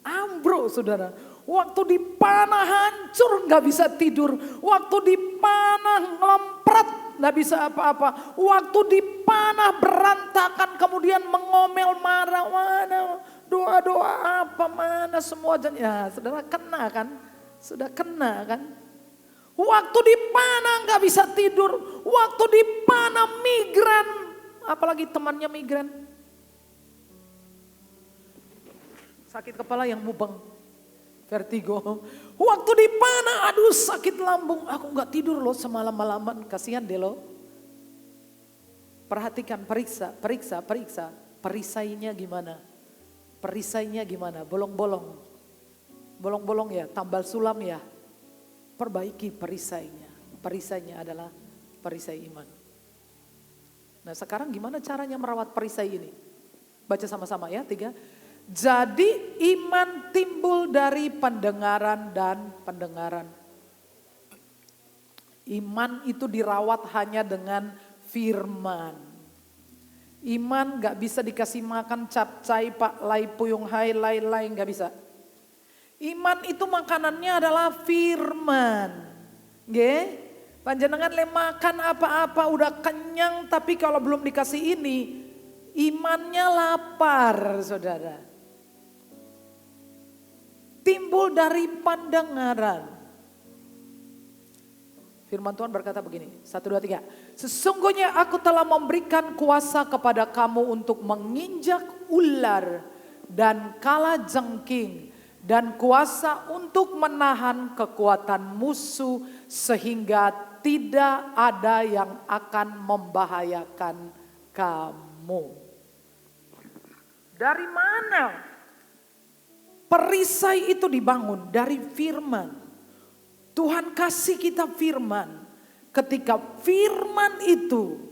ambruk saudara. Waktu dipanah hancur gak bisa tidur. Waktu dipanah ngelempret gak bisa apa-apa. Waktu dipanah berantakan kemudian mengomel marah. Mana doa-doa apa mana semua. Ya saudara kena kan? Sudah kena kan? Waktu dipanah gak bisa tidur. Waktu dipanah migran. Apalagi temannya migran. Sakit kepala yang mubeng. Vertigo. Waktu dipanah, aduh sakit lambung. Aku gak tidur loh semalam-malaman. Kasihan deh loh. Perhatikan, periksa. Perisainya gimana? Perisainya gimana? Bolong-bolong. Bolong-bolong ya, tambal sulam ya. Perbaiki perisainya. Perisainya adalah perisai iman. Nah sekarang gimana caranya merawat perisai ini? Baca sama-sama ya, 3. Jadi iman timbul dari pendengaran dan pendengaran. Iman itu dirawat hanya dengan firman. Iman gak bisa dikasih makan capcay, pak lai puyung hai lai lai, gak bisa. Iman itu makanannya adalah firman. Nggih? Panjenengan le makan apa-apa udah kenyang tapi kalau belum dikasih ini imannya lapar saudara. Timbul dari pendengaran. Firman Tuhan berkata begini, 1, 2, 3. Sesungguhnya aku telah memberikan kuasa kepada kamu untuk menginjak ular dan kalajengking. Dan kuasa untuk menahan kekuatan musuh sehingga tidak ada yang akan membahayakan kamu. Dari mana perisai itu dibangun? Dari firman. Tuhan kasih kita firman. Ketika firman itu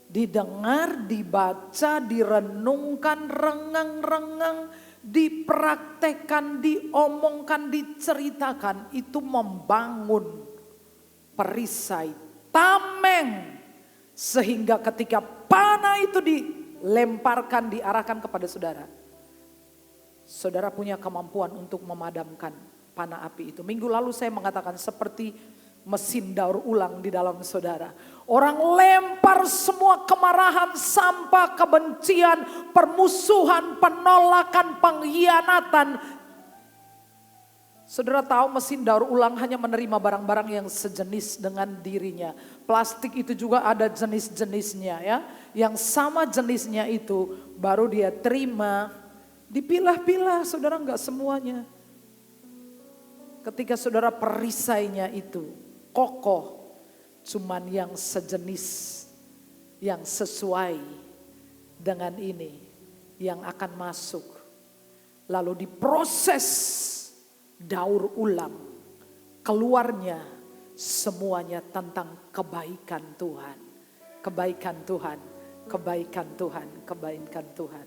didengar, dibaca, direnungkan, rengang-rengang, dipraktekkan, diomongkan, diceritakan, itu membangun perisai tameng. Sehingga ketika panah itu dilemparkan, diarahkan kepada saudara, saudara punya kemampuan untuk memadamkan panah api itu. Minggu lalu saya mengatakan seperti mesin daur ulang di dalam saudara. Orang lempar semua kemarahan, sampah, kebencian, permusuhan, penolakan, pengkhianatan. Saudara tahu mesin daur ulang hanya menerima barang-barang yang sejenis dengan dirinya. Plastik itu juga ada jenis-jenisnya ya. Yang sama jenisnya itu baru dia terima, dipilah-pilah saudara, enggak semuanya. Ketika saudara perisainya itu kokoh, cuman yang sejenis, yang sesuai dengan ini yang akan masuk. Lalu diproses, daur ulang, keluarnya semuanya tentang kebaikan Tuhan. Kebaikan Tuhan, kebaikan Tuhan, kebaikan Tuhan.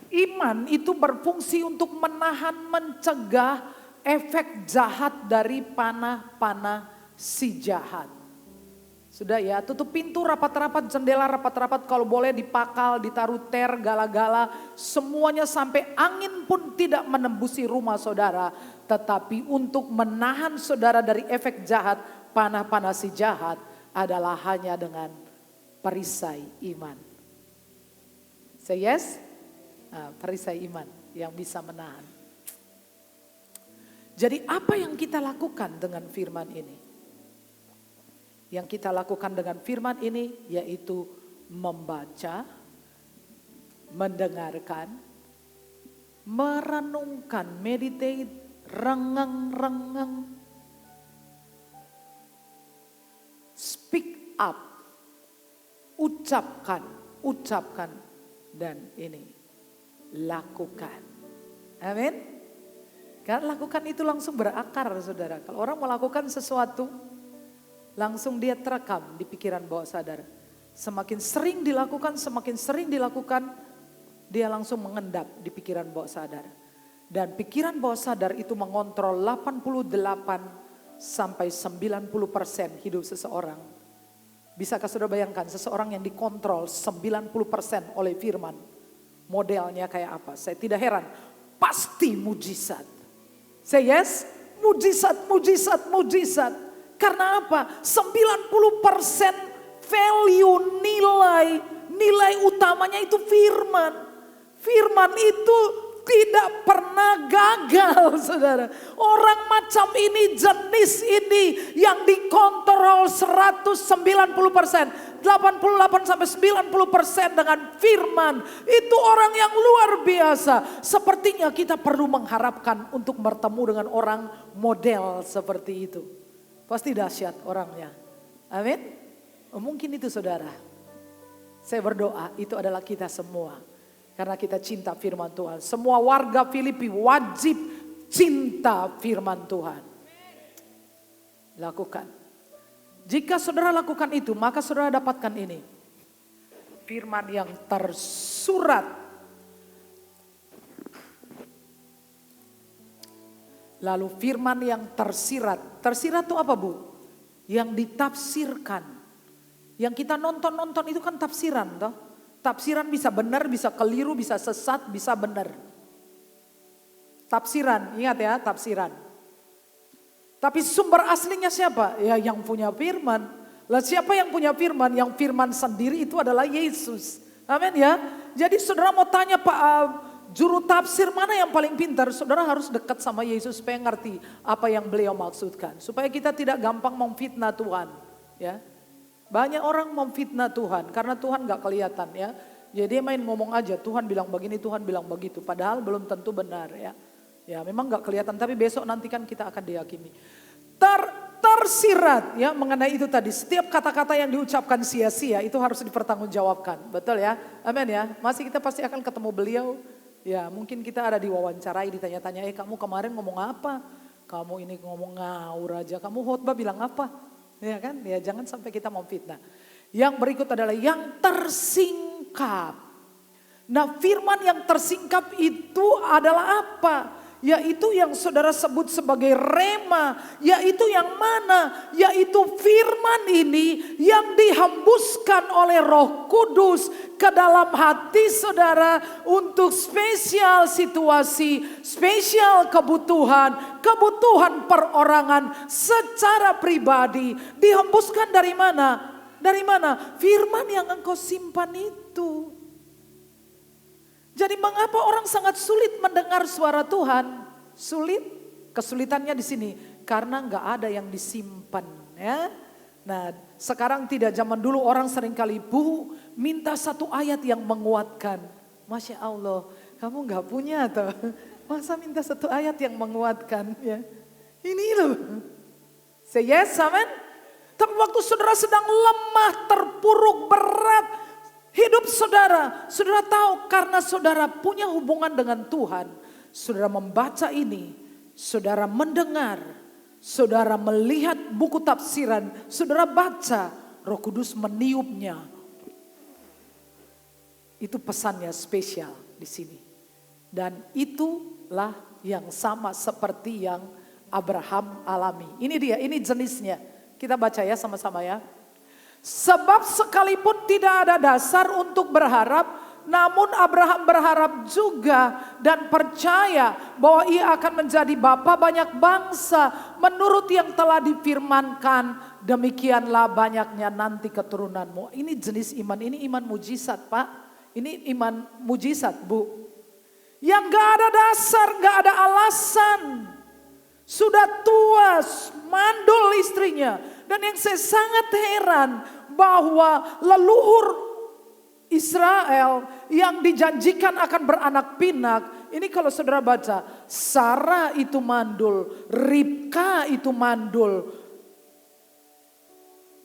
Iman itu berfungsi untuk menahan, mencegah efek jahat dari panah-panah si jahat. Sudah ya, tutup pintu rapat-rapat, jendela rapat-rapat, kalau boleh dipakal, ditaruh ter, gala-gala, semuanya sampai angin pun tidak menembusi rumah saudara. Tetapi untuk menahan saudara dari efek jahat, panah-panah si jahat adalah hanya dengan perisai iman. Say yes? Nah, perisai iman yang bisa menahan. Jadi apa yang kita lakukan dengan firman ini? Yang kita lakukan dengan firman ini yaitu membaca, mendengarkan, merenungkan, meditate, rengang-rengang, speak up, ucapkan dan ini. Lakukan. Amin. Karena lakukan itu langsung berakar saudara. Kalau orang melakukan sesuatu, langsung dia terekam di pikiran bawah sadar. Semakin sering dilakukan, dia langsung mengendap di pikiran bawah sadar. Dan pikiran bawah sadar itu mengontrol 88 sampai 90% hidup seseorang Bisakah saudara bayangkan seseorang yang dikontrol 90% oleh firman. Modelnya kayak apa? Saya tidak heran. Pasti mujizat. Say yes, mujizat, mujizat, mujizat. Karena apa? 90% value, nilai utamanya itu firman. Firman itu tidak pernah gagal, saudara. Orang macam ini, jenis ini yang dikontrol 190%, 88 sampai 90% dengan firman. Itu orang yang luar biasa. Sepertinya kita perlu mengharapkan untuk bertemu dengan orang model seperti itu. Pasti dahsyat orangnya. Amin. Mungkin itu saudara. Saya berdoa itu adalah kita semua. Karena kita cinta firman Tuhan. Semua warga Filipi wajib cinta firman Tuhan. Lakukan. Jika saudara lakukan itu, maka saudara dapatkan ini. Firman yang tersurat. Lalu firman yang tersirat. Tersirat itu apa, Bu? Yang ditafsirkan. Yang kita nonton-nonton itu kan tafsiran, toh? Tafsiran bisa benar, bisa keliru, bisa sesat, bisa benar. Tafsiran, ingat ya, tafsiran. Tapi sumber aslinya siapa? Ya yang punya firman. Lah siapa yang punya firman? Yang firman sendiri itu adalah Yesus. Amin ya. Jadi saudara mau tanya Pak juru tafsir mana yang paling pintar? Saudara harus dekat sama Yesus supaya ngerti apa yang beliau maksudkan. Supaya kita tidak gampang memfitnah Tuhan. Ya. Banyak orang memfitnah Tuhan karena Tuhan gak kelihatan ya. Jadi main ngomong aja, Tuhan bilang begini, Tuhan bilang begitu. Padahal belum tentu benar ya. Ya memang gak kelihatan tapi besok nanti kan kita akan dihakimi. Tersirat ya mengenai itu tadi. Setiap kata-kata yang diucapkan sia-sia itu harus dipertanggungjawabkan. Betul ya? Amin ya. Masih kita pasti akan ketemu beliau. Ya mungkin kita ada diwawancarai, ditanya-tanya, kamu kemarin ngomong apa? Kamu ini ngomong ngawur aja, kamu khotbah bilang apa? Ya kan, ya jangan sampai kita memfitnah. Yang berikut adalah yang tersingkap. Nah firman yang tersingkap itu adalah apa? Yaitu yang saudara sebut sebagai rema. Yaitu yang mana? Yaitu firman ini yang dihembuskan oleh Roh Kudus ke dalam hati saudara untuk spesial situasi, spesial kebutuhan perorangan secara pribadi. Dihembuskan dari mana? Dari mana? Firman yang engkau simpan itu. Jadi mengapa orang sangat sulit mendengar suara Tuhan? Sulit, kesulitannya di sini karena nggak ada yang disimpan ya. Nah sekarang tidak, zaman dulu orang seringkali minta satu ayat yang menguatkan. Masya Allah, kamu nggak punya tuh. Masa minta satu ayat yang menguatkan ya. Ini loh. Say yes, amen. Tapi waktu saudara sedang lemah, terpuruk, berat. Hidup saudara tahu karena saudara punya hubungan dengan Tuhan. Saudara membaca ini, saudara mendengar, saudara melihat buku tafsiran, saudara baca, Roh Kudus meniupnya. Itu pesannya spesial di sini. Dan itulah yang sama seperti yang Abraham alami. Ini dia, ini jenisnya. Kita baca ya sama-sama ya. Sebab sekalipun tidak ada dasar untuk berharap, namun Abraham berharap juga dan percaya bahwa ia akan menjadi bapa banyak bangsa menurut yang telah difirmankan, demikianlah banyaknya nanti keturunanmu. Ini jenis iman, ini iman mujizat Pak. Ini iman mujizat Bu. Yang gak ada dasar, gak ada alasan. Sudah tua, mandul istrinya. Dan yang saya sangat heran bahwa leluhur Israel yang dijanjikan akan beranak pinak. Ini kalau saudara baca, Sarah itu mandul, Ribka itu mandul.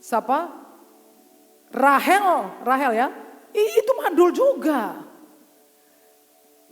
Siapa? Rahel ya. Itu mandul juga.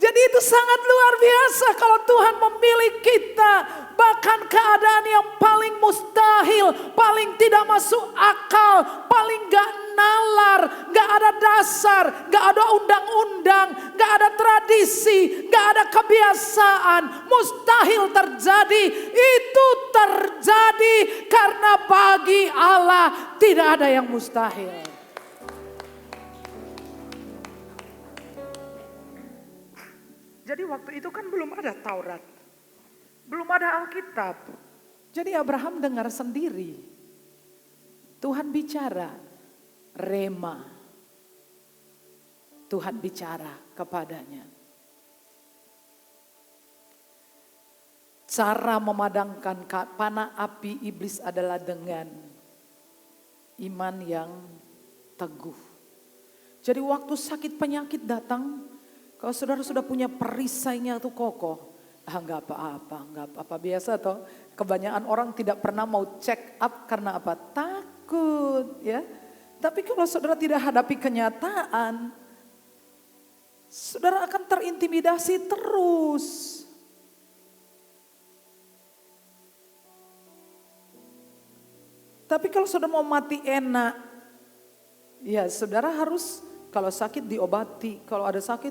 Jadi itu sangat luar biasa kalau Tuhan memilih kita. Bahkan keadaan yang paling mustahil, paling tidak masuk akal, paling gak nalar, gak ada dasar, gak ada undang-undang, gak ada tradisi, gak ada ada kebiasaan mustahil terjadi. Itu terjadi karena bagi Allah tidak ada yang mustahil. Jadi waktu itu kan belum ada Taurat. Belum ada Alkitab. Jadi Abraham dengar sendiri. Tuhan bicara. Rema. Tuhan bicara kepadanya. Cara memadamkan panah api iblis adalah dengan iman yang teguh. Jadi waktu sakit penyakit datang, kalau saudara sudah punya perisainya itu kokoh, enggak apa-apa, biasa toh. Kebanyakan orang tidak pernah mau check up karena apa? Takut, ya. Tapi kalau saudara tidak hadapi kenyataan, saudara akan terintimidasi terus. Tapi kalau saudara mau mati enak, ya saudara harus kalau sakit diobati. Kalau ada sakit,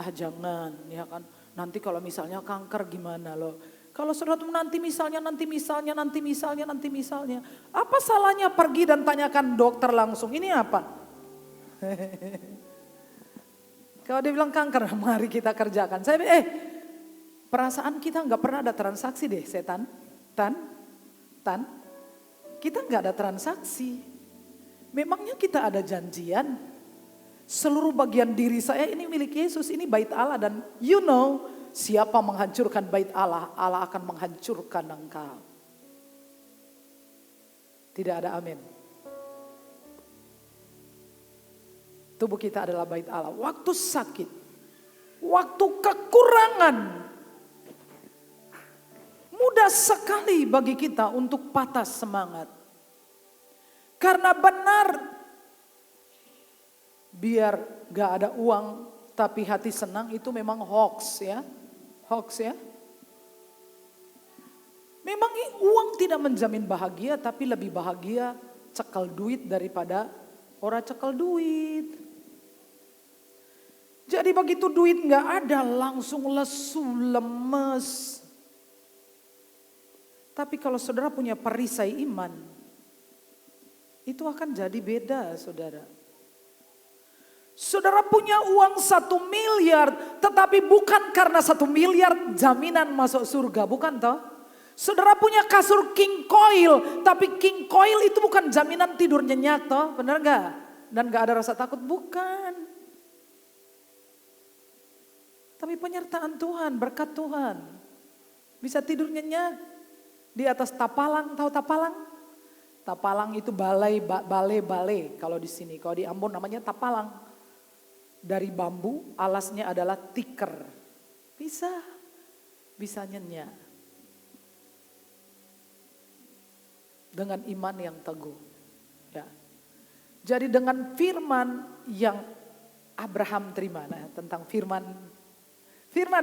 jangan, ya kan. Nanti kalau misalnya kanker gimana loh. Kalau saudara tuh nanti misalnya. Apa salahnya pergi dan tanyakan dokter langsung, ini apa? Kalau dia bilang kanker, mari kita kerjakan. Saya perasaan kita nggak pernah ada transaksi deh, setan. Kita nggak ada transaksi. Memangnya kita ada janjian? Seluruh bagian diri saya ini milik Yesus, ini bait Allah dan you know siapa menghancurkan bait Allah, Allah akan menghancurkan engkau. Tidak ada amin. Tubuh kita adalah bait Allah. Waktu sakit, waktu kekurangan, mudah sekali bagi kita untuk patah semangat. Karena benar, biar gak ada uang tapi hati senang itu memang hoax ya. Hoax ya. Memang uang tidak menjamin bahagia, tapi lebih bahagia cekal duit daripada orang cekal duit. Jadi begitu duit gak ada langsung lesu, lemes. Tapi kalau saudara punya perisai iman, itu akan jadi beda saudara. Saudara punya uang 1 miliar, tetapi bukan karena 1 miliar jaminan masuk surga, bukan toh? Saudara punya kasur king coil, tapi king coil itu bukan jaminan tidur nyenyak toh, benar gak? Dan gak ada rasa takut, bukan. Tapi penyertaan Tuhan, berkat Tuhan. Bisa tidur nyenyak di atas tapalang, tahu tapalang? Tapalang itu balai. Kalau di sini, kalau di Ambon namanya tapalang. Dari bambu, alasnya adalah tikar. Bisa nyenyak. Dengan iman yang teguh. Ya. Jadi dengan firman yang Abraham terima, nah, tentang firman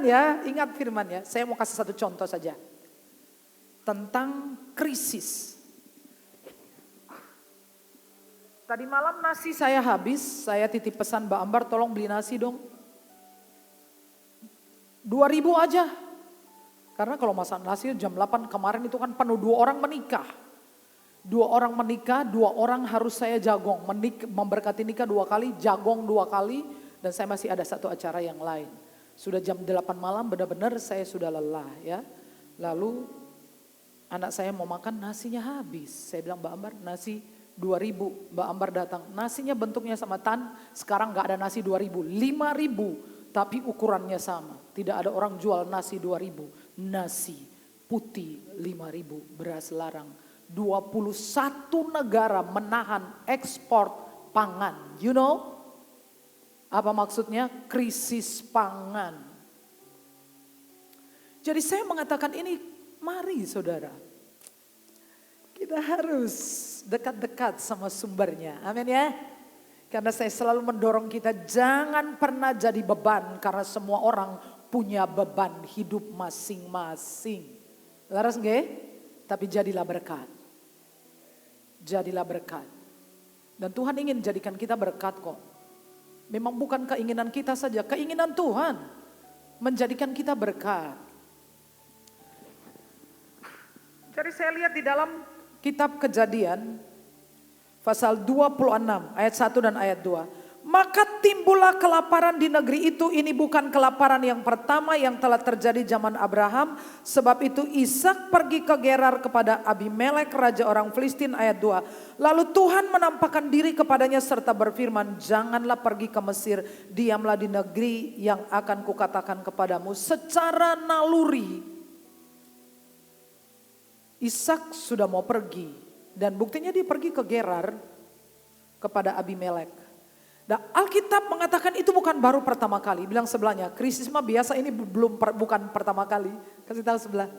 ya, ingat firman ya. Saya mau kasih satu contoh saja. Tentang krisis. Tadi malam nasi saya habis, saya titip pesan Mbak Ambar tolong beli nasi dong. 2.000 aja. Karena kalau masak nasi jam 8 kemarin itu kan penuh 2 orang menikah. 2 orang menikah, 2 orang harus saya jagong. Memberkati nikah 2 kali, jagong 2 kali. Dan saya masih ada satu acara yang lain. Sudah jam 8 malam benar-benar saya sudah lelah ya. Lalu anak saya mau makan nasinya habis. Saya bilang Mbak Ambar nasi 2.000, Mbak Ambar datang, nasinya bentuknya sama Tan, sekarang gak ada nasi 2.000, 5.000, tapi ukurannya sama. Tidak ada orang jual nasi 2.000, nasi putih 5.000, beras larang. 21 negara menahan ekspor pangan, you know? Apa maksudnya? Krisis pangan. Jadi saya mengatakan ini, mari saudara, kita harus dekat-dekat sama sumbernya. Amin ya. Karena saya selalu mendorong kita jangan pernah jadi beban. Karena semua orang punya beban hidup masing-masing. Laras nggak? Tapi jadilah berkat. Jadilah berkat. Dan Tuhan ingin jadikan kita berkat kok. Memang bukan keinginan kita saja, keinginan Tuhan. menjadikan kita berkat. Jadi saya lihat di dalam kitab Kejadian pasal 26 ayat 1 dan ayat 2. Maka timbullah kelaparan di negeri itu. Ini bukan kelaparan yang pertama yang telah terjadi zaman Abraham. Sebab itu Ishak pergi ke Gerar kepada Abimelek raja orang Filistin. Ayat 2. Lalu Tuhan menampakkan diri kepadanya serta berfirman, janganlah pergi ke Mesir, diamlah di negeri yang akan kukatakan kepadamu. Secara naluri Ishak sudah mau pergi, dan buktinya dia pergi ke Gerar kepada Abimelek. Nah, Alkitab mengatakan itu bukan baru pertama kali. Bilang sebelahnya, krisis mah biasa, ini bukan pertama kali. Kasih tahu sebelah,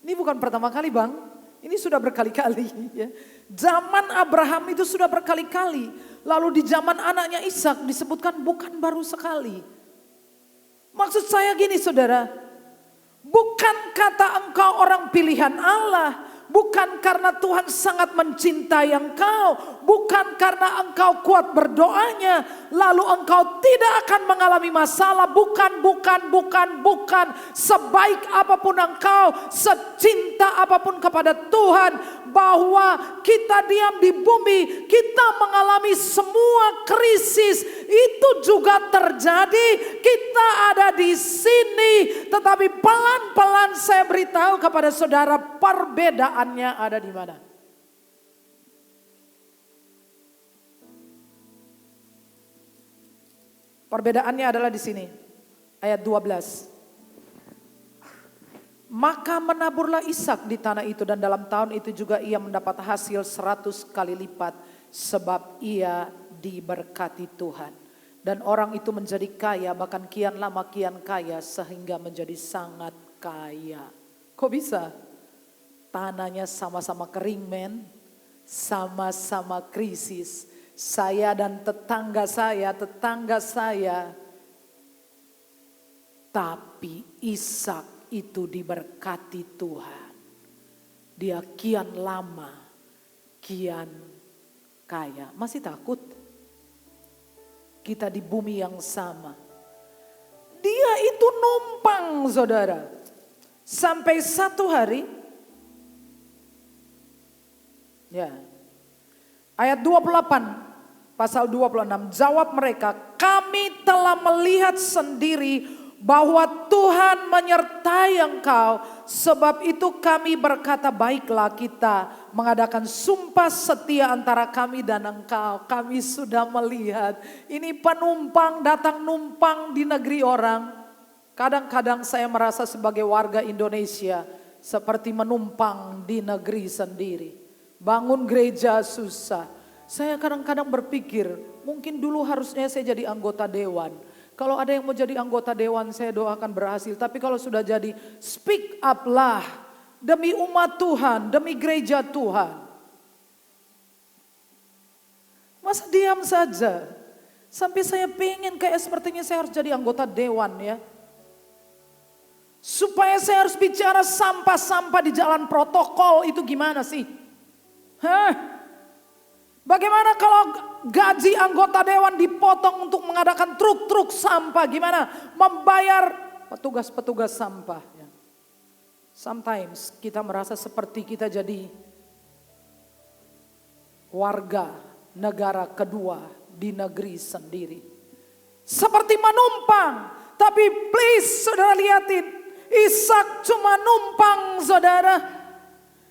ini bukan pertama kali bang, ini sudah berkali-kali. Ya. Zaman Abraham itu sudah berkali-kali. Lalu di zaman anaknya Ishak disebutkan bukan baru sekali. Maksud saya gini saudara, bukan kata engkau orang pilihan Allah. Bukan karena Tuhan sangat mencintai engkau. Bukan karena engkau kuat berdoanya. Lalu engkau tidak akan mengalami masalah. Bukan. Sebaik apapun engkau, secinta apapun kepada Tuhan. Bahwa kita diam di bumi, kita mengalami semua krisis. Itu juga terjadi. Kita ada di sini. Tetapi pelan-pelan saya beritahu kepada saudara perbedaannya ada di mana. Perbedaannya adalah di sini. Ayat 12. Maka menaburlah Ishak di tanah itu, dan dalam tahun itu juga ia mendapat hasil 100 kali lipat, sebab ia diberkati Tuhan. Dan orang itu menjadi kaya, bahkan kian lama kian kaya, sehingga menjadi sangat kaya. Kok bisa? Tanahnya sama-sama kering men, sama-sama krisis. Saya dan tetangga saya, tapi Ishak itu diberkati Tuhan. Dia kian lama, kian kaya. Masih takut? Kita di bumi yang sama. Dia itu numpang saudara. Sampai satu hari. Ya. Ayat 28. Pasal 26. Jawab mereka, kami telah melihat sendiri bahwa Tuhan menyertai engkau, sebab itu kami berkata baiklah kita mengadakan sumpah setia antara kami dan engkau. Kami sudah melihat ini penumpang datang numpang di negeri orang. Kadang-kadang saya merasa sebagai warga Indonesia seperti menumpang di negeri sendiri. Bangun gereja susah. Saya kadang-kadang berpikir mungkin dulu harusnya saya jadi anggota dewan. Kalau ada yang mau jadi anggota dewan, saya doakan berhasil. Tapi kalau sudah jadi, speak up lah. Demi umat Tuhan, demi gereja Tuhan. Masa diam saja? Sampai saya pengen kayak sepertinya saya harus jadi anggota dewan ya. Supaya saya harus bicara sampah-sampah di jalan protokol, itu gimana sih? Bagaimana kalau gaji anggota dewan dipotong untuk mengadakan truk-truk sampah? Gimana? Membayar petugas-petugas sampah. Sometimes kita merasa seperti kita jadi warga negara kedua di negeri sendiri. Seperti menumpang. Tapi please saudara lihatin. Ishak cuma numpang saudara.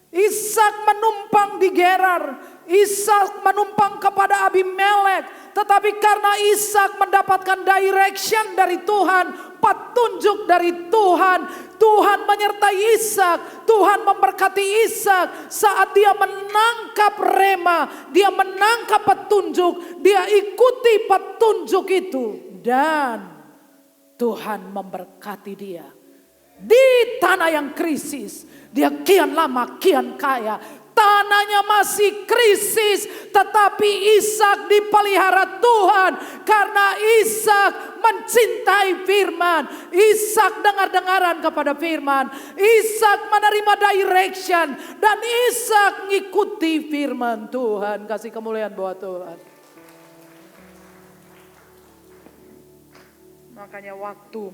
Ishak menumpang di Gerar. Ishak menumpang kepada Abimelek. Tetapi karena Ishak mendapatkan direction dari Tuhan, petunjuk dari Tuhan, Tuhan menyertai Ishak, Tuhan memberkati Ishak. Saat dia menangkap rema, dia menangkap petunjuk, dia ikuti petunjuk itu. Dan Tuhan memberkati dia. Di tanah yang krisis, dia kian lama kian kaya. Tanahnya masih krisis, tetapi Ishak dipelihara Tuhan. Karena Ishak mencintai firman. Ishak dengar-dengaran kepada firman. Ishak menerima direction. Dan Ishak ngikuti firman Tuhan. Kasih kemuliaan buat Tuhan. Makanya waktu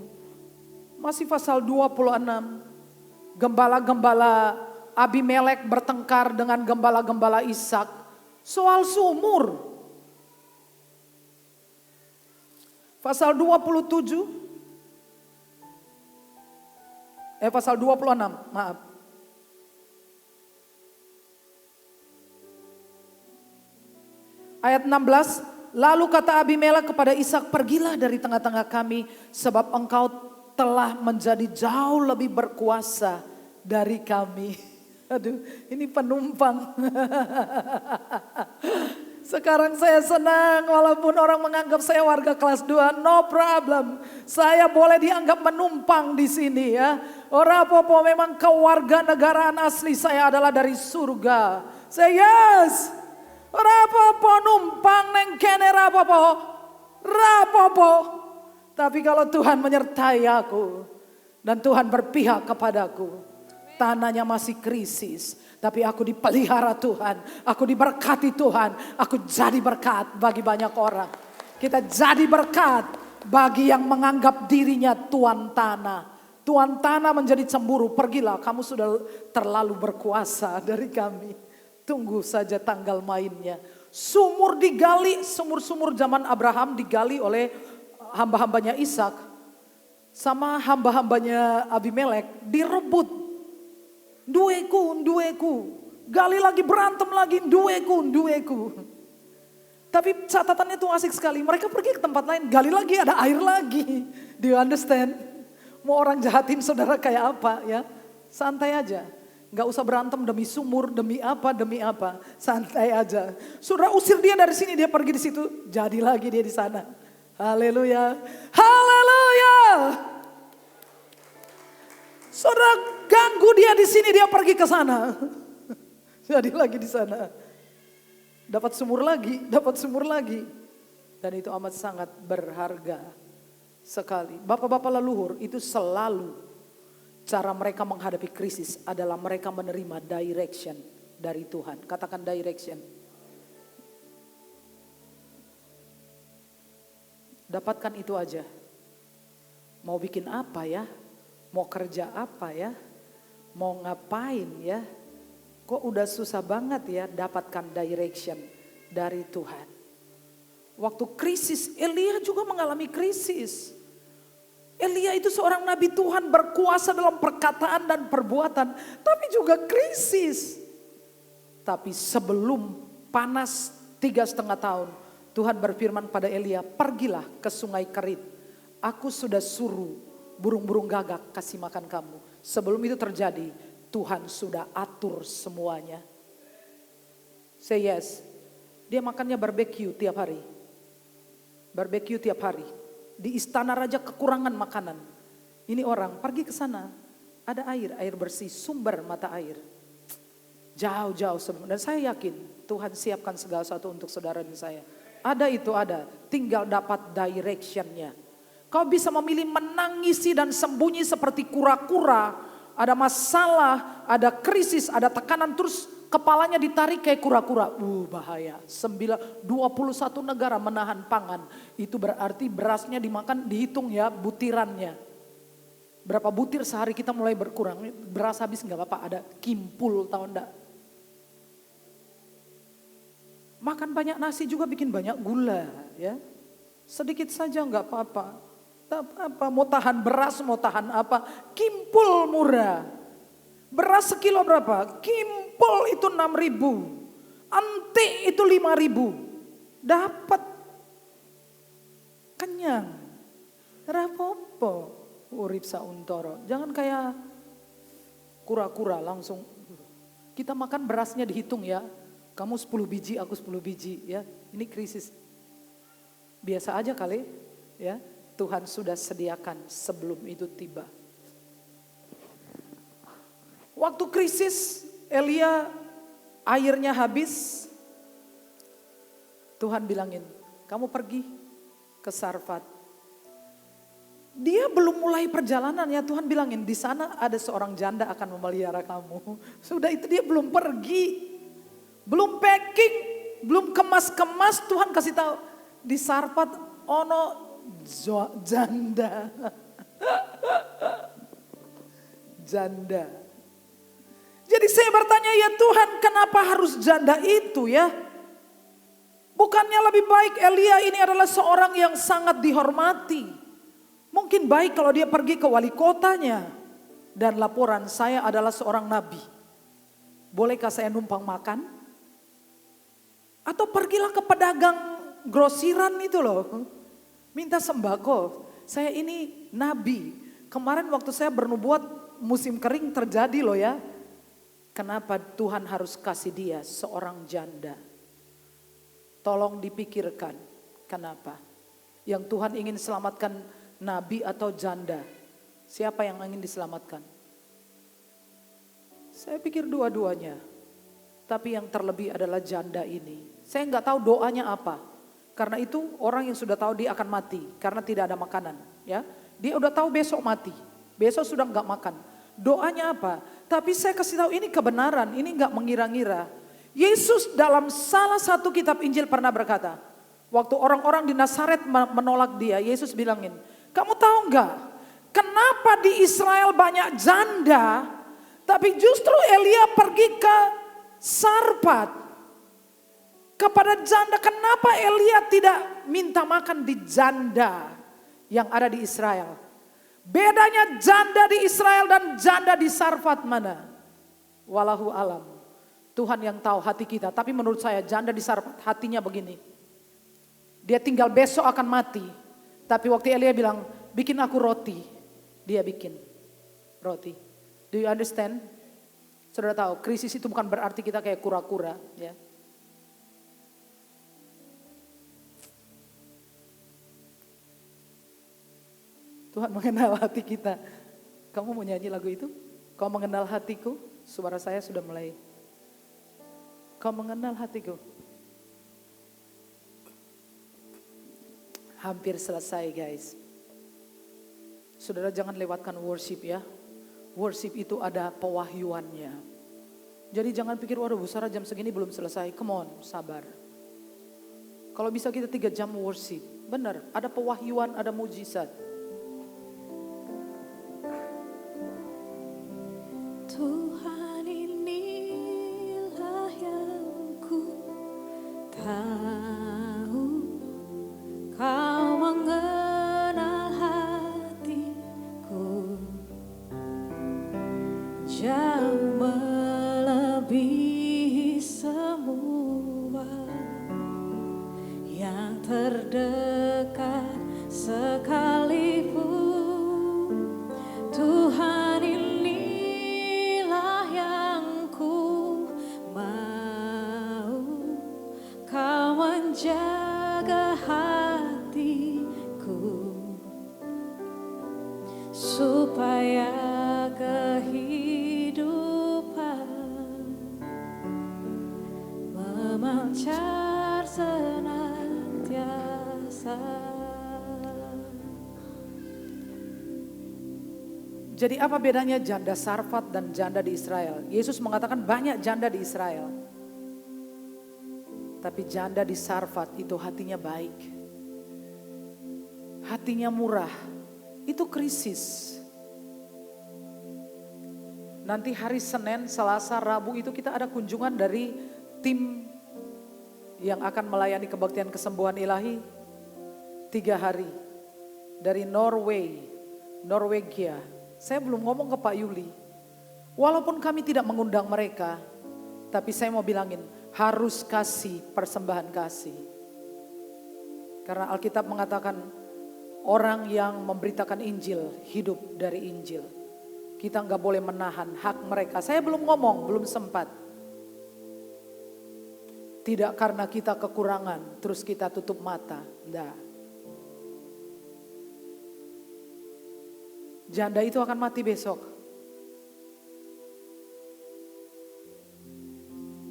Masih pasal 26. Gembala-gembala Abimelek bertengkar dengan gembala-gembala Ishak soal sumur. Pasal 27. Pasal 26, maaf. Ayat 16, lalu kata Abimelek kepada Ishak, pergilah dari tengah-tengah kami sebab engkau telah menjadi jauh lebih berkuasa dari kami. Aduh, ini penumpang. Sekarang saya senang walaupun orang menganggap saya warga kelas 2, no problem. Saya boleh dianggap menumpang di sini ya. Ora apa-apa, memang kewarganegaraan asli saya adalah dari surga. Say yes. Ora apa-apa numpang neng kene rapopo. Rapopo. Tapi kalau Tuhan menyertai aku dan Tuhan berpihak kepadaku, tanahnya masih krisis, tapi aku dipelihara Tuhan, aku diberkati Tuhan, aku jadi berkat bagi banyak orang. Kita jadi berkat bagi yang menganggap dirinya tuan tanah. Tuan tanah menjadi cemburu, pergilah kamu sudah terlalu berkuasa dari kami. Tunggu saja tanggal mainnya. Sumur digali, sumur-sumur zaman Abraham digali oleh hamba-hambanya Ishak sama hamba-hambanya Abimelek direbut. Dueku. Gali lagi, berantem lagi, dueku. Tapi catatannya tuh asik sekali. Mereka pergi ke tempat lain, gali lagi, ada air lagi. Do you understand? Mau orang jahatin saudara kayak apa ya? Santai aja. Gak usah berantem demi sumur, demi apa. Santai aja. Saudara usir dia dari sini, dia pergi di situ. Jadi lagi dia di sana. Haleluya. Haleluya. Saudara ganggu dia di sini, dia pergi ke sana. Jadi lagi di sana. Dapat sumur lagi. Dan itu amat sangat berharga sekali. Bapak-bapak leluhur itu selalu cara mereka menghadapi krisis adalah mereka menerima direction dari Tuhan. Katakan direction. Dapatkan itu aja. Mau bikin apa ya? Mau kerja apa ya? Mau ngapain ya? Kok udah susah banget ya dapatkan direction dari Tuhan. Waktu krisis, Elia juga mengalami krisis. Elia itu seorang nabi Tuhan berkuasa dalam perkataan dan perbuatan. Tapi juga krisis. Tapi sebelum panas 3,5 tahun. Tuhan berfirman pada Elia, pergilah ke sungai Kerit. Aku sudah suruh burung-burung gagak kasih makan kamu. Sebelum itu terjadi, Tuhan sudah atur semuanya. Say yes. Dia makannya barbecue tiap hari. Di istana raja kekurangan makanan. Ini orang pergi ke sana. Ada air bersih, sumber mata air. Jauh-jauh sebelum. Dan saya yakin Tuhan siapkan segala sesuatu untuk saudara dan saya. Ada, tinggal dapat directionnya. Kau bisa memilih menangisi dan sembunyi seperti kura-kura. Ada masalah, ada krisis, ada tekanan, terus kepalanya ditarik kayak kura-kura. Bahaya. 21 negara menahan pangan. Itu berarti berasnya dimakan, dihitung ya butirannya. Berapa butir sehari kita mulai berkurang. Beras habis gak apa-apa, ada kimpul tahu enggak. Makan banyak nasi juga bikin banyak gula ya. Sedikit saja enggak apa-apa. Mau tahan beras, mau tahan apa. Kimpul murah. Beras sekilo berapa? Kimpul itu 6.000. Antik itu 5.000. Dapat. Kenyang. Rapopo. Urip sauntoro. Jangan kayak kura-kura langsung. Kita makan berasnya dihitung ya. Kamu 10 biji, aku 10 biji ya. Ini krisis. Biasa aja kali ya. Tuhan sudah sediakan sebelum itu tiba. Waktu krisis Elia airnya habis. Tuhan bilangin, kamu pergi ke Sarfat. Dia belum mulai perjalanan ya, Tuhan bilangin di sana ada seorang janda akan memelihara kamu. Sudah itu dia belum pergi. Belum packing, belum kemas-kemas, Tuhan kasih tahu di Sarfat ono janda. Janda. Jadi saya bertanya, ya Tuhan, kenapa harus janda itu ya? Bukannya lebih baik Elia ini adalah seorang yang sangat dihormati. Mungkin baik kalau dia pergi ke wali kotanya dan laporan, saya adalah seorang nabi. Bolehkah saya numpang makan? Atau pergilah ke pedagang grosiran itu loh. Minta sembako. Saya ini nabi. Kemarin waktu saya bernubuat musim kering terjadi loh ya. Kenapa Tuhan harus kasih dia seorang janda? Tolong dipikirkan. Kenapa? Yang Tuhan ingin selamatkan nabi atau janda? Siapa yang ingin diselamatkan? Saya pikir dua-duanya. Tapi yang terlebih adalah janda ini. Saya nggak tahu doanya apa. Karena itu orang yang sudah tahu dia akan mati. Karena tidak ada makanan. Ya, dia udah tahu besok mati. Besok sudah nggak makan. Doanya apa? Tapi saya kasih tahu ini kebenaran. Ini nggak mengira-ngira. Yesus dalam salah satu kitab Injil pernah berkata. Waktu orang-orang di Nazaret menolak dia. Yesus bilangin. Kamu tahu nggak? Kenapa di Israel banyak janda? Tapi justru Elia pergi ke Sarfat. Kepada janda, kenapa Elia tidak minta makan di janda yang ada di Israel? Bedanya janda di Israel dan janda di Sarfat mana? Walahu alam. Tuhan yang tahu hati kita. Tapi menurut saya janda di Sarfat hatinya begini. Dia tinggal besok akan mati. Tapi waktu Elia bilang, bikin aku roti. Dia bikin roti. Do you understand? Saudara tahu, krisis itu bukan berarti kita kayak kura-kura. Ya. Tuhan mengenal hati kita. Kamu mau nyanyi lagu itu? Kau mengenal hatiku? Suara saya sudah mulai. Kau mengenal hatiku. Hampir selesai guys. Saudara jangan lewatkan worship ya. Worship itu ada pewahyuannya. Jadi jangan pikir waduh Bu Sarah jam segini belum selesai. Come on, sabar. Kalau bisa kita 3 jam worship. Benar, ada pewahyuan, ada mujizat. Tuhan inilah yang ku tahu, Kau mengenal hatiku jauh melebihi semua yang terdekat sekalipun. Tuhan inilah yang ku mau, Kau menjaga hatiku supaya kehidupan memancar senantiasa. Jadi apa bedanya janda Sarfat dan janda di Israel? Yesus mengatakan banyak janda di Israel. Tapi janda di Sarfat itu hatinya baik. Hatinya murah. Itu krisis. Nanti hari Senin, Selasa, Rabu itu kita ada kunjungan dari tim yang akan melayani kebaktian kesembuhan ilahi 3 hari. Dari Norwegia. Saya belum ngomong ke Pak Yuli. Walaupun kami tidak mengundang mereka. Tapi saya mau bilangin, harus kasih persembahan kasih. Karena Alkitab mengatakan orang yang memberitakan Injil hidup dari Injil. Kita nggak boleh menahan hak mereka. Saya belum ngomong, belum sempat. Tidak karena kita kekurangan, terus kita tutup mata. Enggak. Janda itu akan mati besok.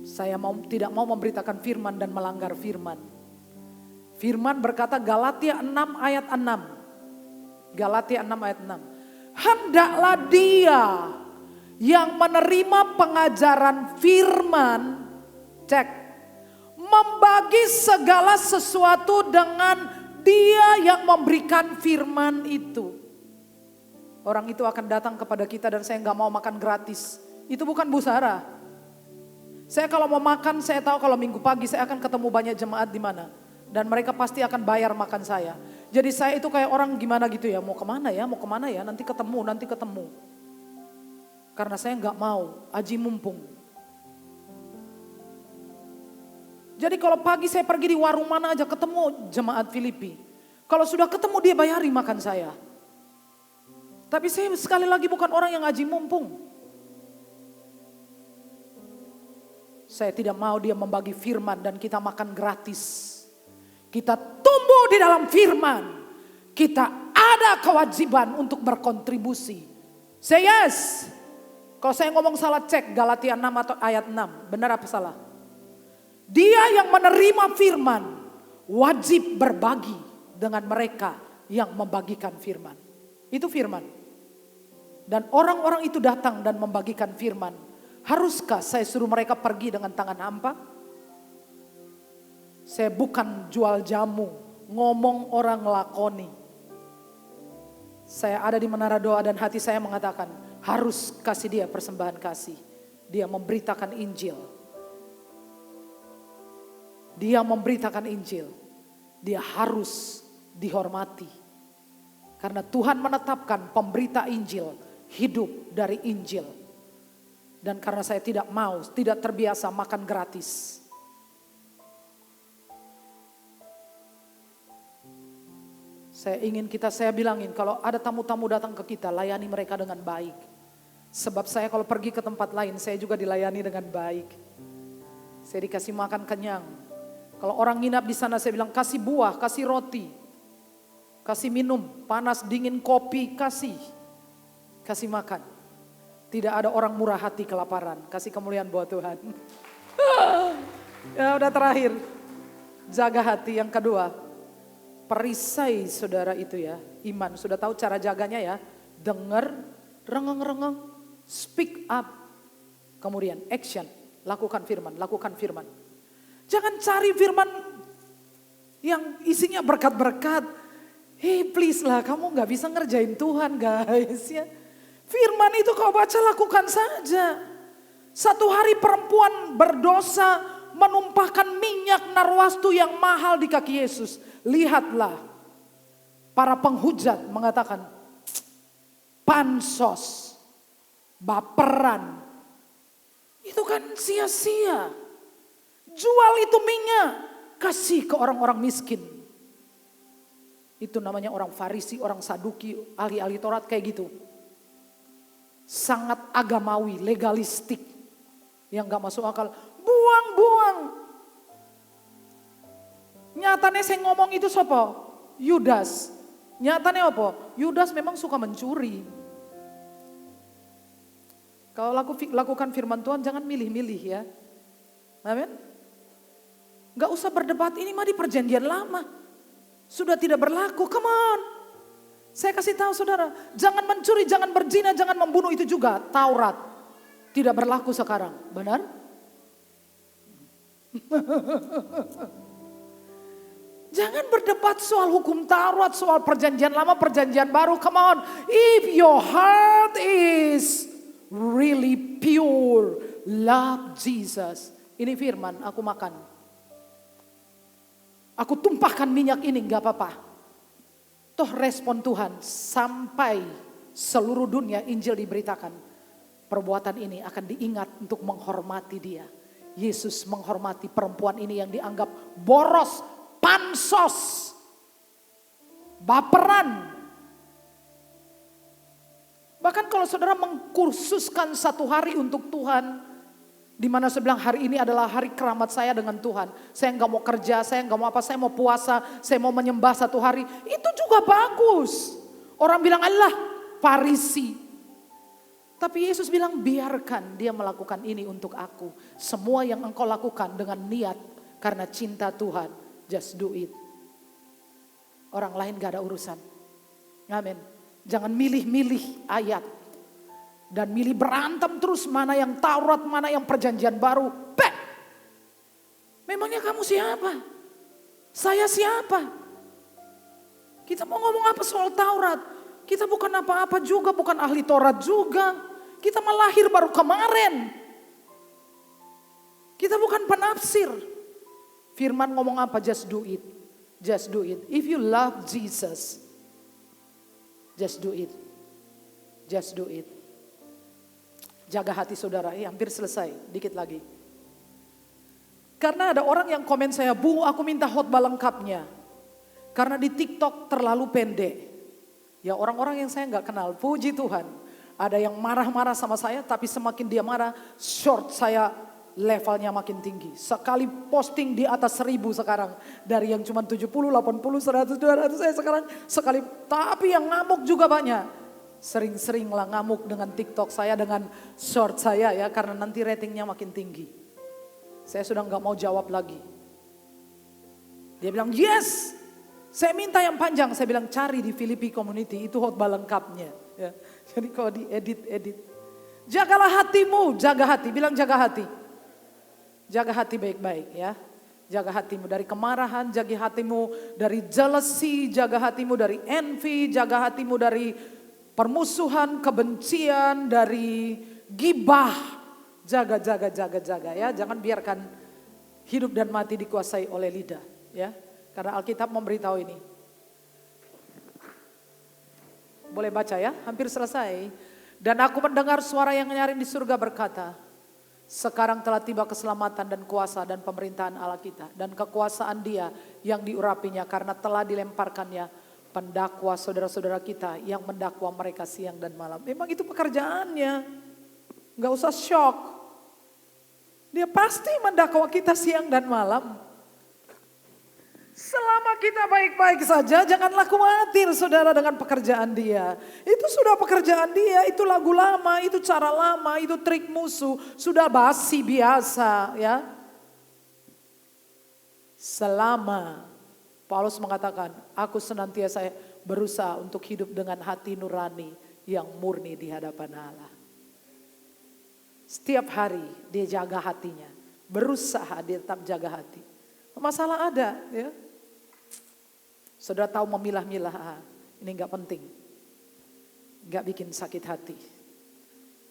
Saya tidak mau memberitakan firman dan melanggar firman. Firman berkata Galatia 6 ayat 6. Galatia 6 ayat 6. Hendaklah dia yang menerima pengajaran firman, cek, membagi segala sesuatu dengan dia yang memberikan firman itu. Orang itu akan datang kepada kita dan saya nggak mau makan gratis. Itu bukan Bu Sarah. Saya kalau mau makan, saya tahu kalau minggu pagi saya akan ketemu banyak jemaat di mana. Dan mereka pasti akan bayar makan saya. Jadi saya itu kayak orang gimana gitu ya, mau kemana ya, nanti ketemu. Karena saya nggak mau, aji mumpung. Jadi kalau pagi saya pergi di warung mana aja ketemu jemaat Filipi. Kalau sudah ketemu dia bayari makan saya. Tapi saya sekali lagi bukan orang yang aji mumpung. Saya tidak mau dia membagi firman dan kita makan gratis. Kita tumbuh di dalam firman. Kita ada kewajiban untuk berkontribusi. Say yes. Kalau saya ngomong salah cek Galatia 6 atau ayat 6. Benar apa salah? Dia yang menerima firman wajib berbagi dengan mereka yang membagikan firman. Itu firman. Dan orang-orang itu datang dan membagikan firman. Haruskah saya suruh mereka pergi dengan tangan hampa? Saya bukan jual jamu, ngomong orang lakoni. Saya ada di menara doa dan hati saya mengatakan, harus kasih dia persembahan kasih. Dia memberitakan Injil. Dia memberitakan Injil. Dia harus dihormati. Karena Tuhan menetapkan pemberita Injil hidup dari Injil. Dan karena saya tidak mau, tidak terbiasa makan gratis. Saya bilangin kalau ada tamu-tamu datang ke kita, layani mereka dengan baik. Sebab saya kalau pergi ke tempat lain, saya juga dilayani dengan baik. Saya dikasih makan kenyang. Kalau orang nginap di sana, saya bilang kasih buah, kasih roti, kasih minum, panas, dingin, kopi, kasih makan. Tidak ada orang murah hati kelaparan. Kasih kemuliaan buat Tuhan. Ya udah terakhir. Jaga hati yang kedua. Perisai saudara itu ya. Iman. Sudah tahu cara jaganya ya. Dengar, rengeng-rengeng. Speak up. Kemudian action. Lakukan firman. Jangan cari firman yang isinya berkat-berkat. Hey please lah, kamu gak bisa ngerjain Tuhan guys ya. Firman itu kau baca, lakukan saja. Satu hari perempuan berdosa menumpahkan minyak narwastu yang mahal di kaki Yesus. Lihatlah, para penghujat mengatakan, pansos, baperan. Itu kan sia-sia. Jual itu minyak, kasih ke orang-orang miskin. Itu namanya orang Farisi, orang Saduki, ahli-ahli Taurat kayak gitu. Sangat agamawi, legalistik. Yang gak masuk akal. Buang-buang. Nyatanya saya ngomong itu siapa? Yudas. Nyatanya apa? Yudas memang suka mencuri. Kalau lakukan firman Tuhan jangan milih-milih ya. Amin. Gak usah berdebat, ini mah di perjanjian lama. Sudah tidak berlaku, come on. Saya kasih tahu saudara, jangan mencuri, jangan berzina, jangan membunuh, itu juga Taurat. Tidak berlaku sekarang, benar? Jangan berdebat soal hukum Taurat, soal perjanjian lama, perjanjian baru, come on. If your heart is really pure, love Jesus. Ini firman, aku makan. Aku tumpahkan minyak ini, gak apa-apa. Toh respon Tuhan sampai seluruh dunia Injil diberitakan. Perbuatan ini akan diingat untuk menghormati dia. Yesus menghormati perempuan ini yang dianggap boros, pansos, baperan. Bahkan kalau saudara mengkursuskan satu hari untuk Tuhan. Di mana saya bilang hari ini adalah hari keramat saya dengan Tuhan. Saya nggak mau kerja, saya nggak mau apa, saya mau puasa, saya mau menyembah satu hari. Itu juga bagus. Orang bilang Allah Farisi. Tapi Yesus bilang biarkan dia melakukan ini untuk aku. Semua yang engkau lakukan dengan niat karena cinta Tuhan. Just do it. Orang lain gak ada urusan. Amin. Jangan milih-milih ayat. Dan milih berantem terus mana yang Taurat, mana yang perjanjian baru. Memangnya kamu siapa? Saya siapa? Kita mau ngomong apa soal Taurat? Kita bukan apa-apa juga, bukan ahli Taurat juga. Kita melahir baru kemarin. Kita bukan penafsir. Firman ngomong apa? Just do it. Just do it. If you love Jesus, just do it. Just do it. Jaga hati saudara. Hampir selesai. Dikit lagi. Karena ada orang yang komen saya, Bu, aku minta khotbah lengkapnya. Karena di TikTok terlalu pendek. Ya orang-orang yang saya nggak kenal, puji Tuhan. Ada yang marah-marah sama saya, tapi semakin dia marah, short saya levelnya makin tinggi. Sekali posting di atas 1000 sekarang. Dari yang cuma 70, 80, 100, 200 saya sekarang sekali. Tapi yang ngamuk juga banyak. Sering-sering lah ngamuk dengan TikTok saya, dengan short saya ya. Karena nanti ratingnya makin tinggi. Saya sudah nggak mau jawab lagi. Dia bilang, yes, saya minta yang panjang. Saya bilang cari di Filipi Community, itu khotbah lengkapnya. Ya. Jadi kalau diedit. Jagalah hatimu, jaga hati. Bilang jaga hati. Jaga hati baik-baik ya. Jaga hatimu dari kemarahan, jaga hatimu dari jealousy, jaga hatimu dari envy, jaga hatimu dari permusuhan, kebencian, dari gibah. Jaga ya. Jangan biarkan hidup dan mati dikuasai oleh lidah ya. Karena Alkitab memberitahu ini. Boleh baca ya, hampir selesai. Dan aku mendengar suara yang nyaring di surga berkata, sekarang telah tiba keselamatan dan kuasa dan pemerintahan Allah kita. Dan kekuasaan Dia yang diurapinya karena telah dilemparkannya pendakwa saudara-saudara kita yang mendakwa mereka siang dan malam. Memang itu pekerjaannya. Gak usah shock. Dia pasti mendakwa kita siang dan malam. Selama kita baik-baik saja, janganlah khawatir saudara dengan pekerjaan dia. Itu sudah pekerjaan dia, itu lagu lama, itu cara lama, itu trik musuh. Sudah basi biasa ya. Selama Paulus mengatakan, aku senantiasa berusaha untuk hidup dengan hati nurani yang murni di hadapan Allah. Setiap hari dia jaga hatinya, berusaha dia tetap jaga hati. Masalah ada ya. Saudara tahu memilah-milah, ini gak penting. Gak bikin sakit hati.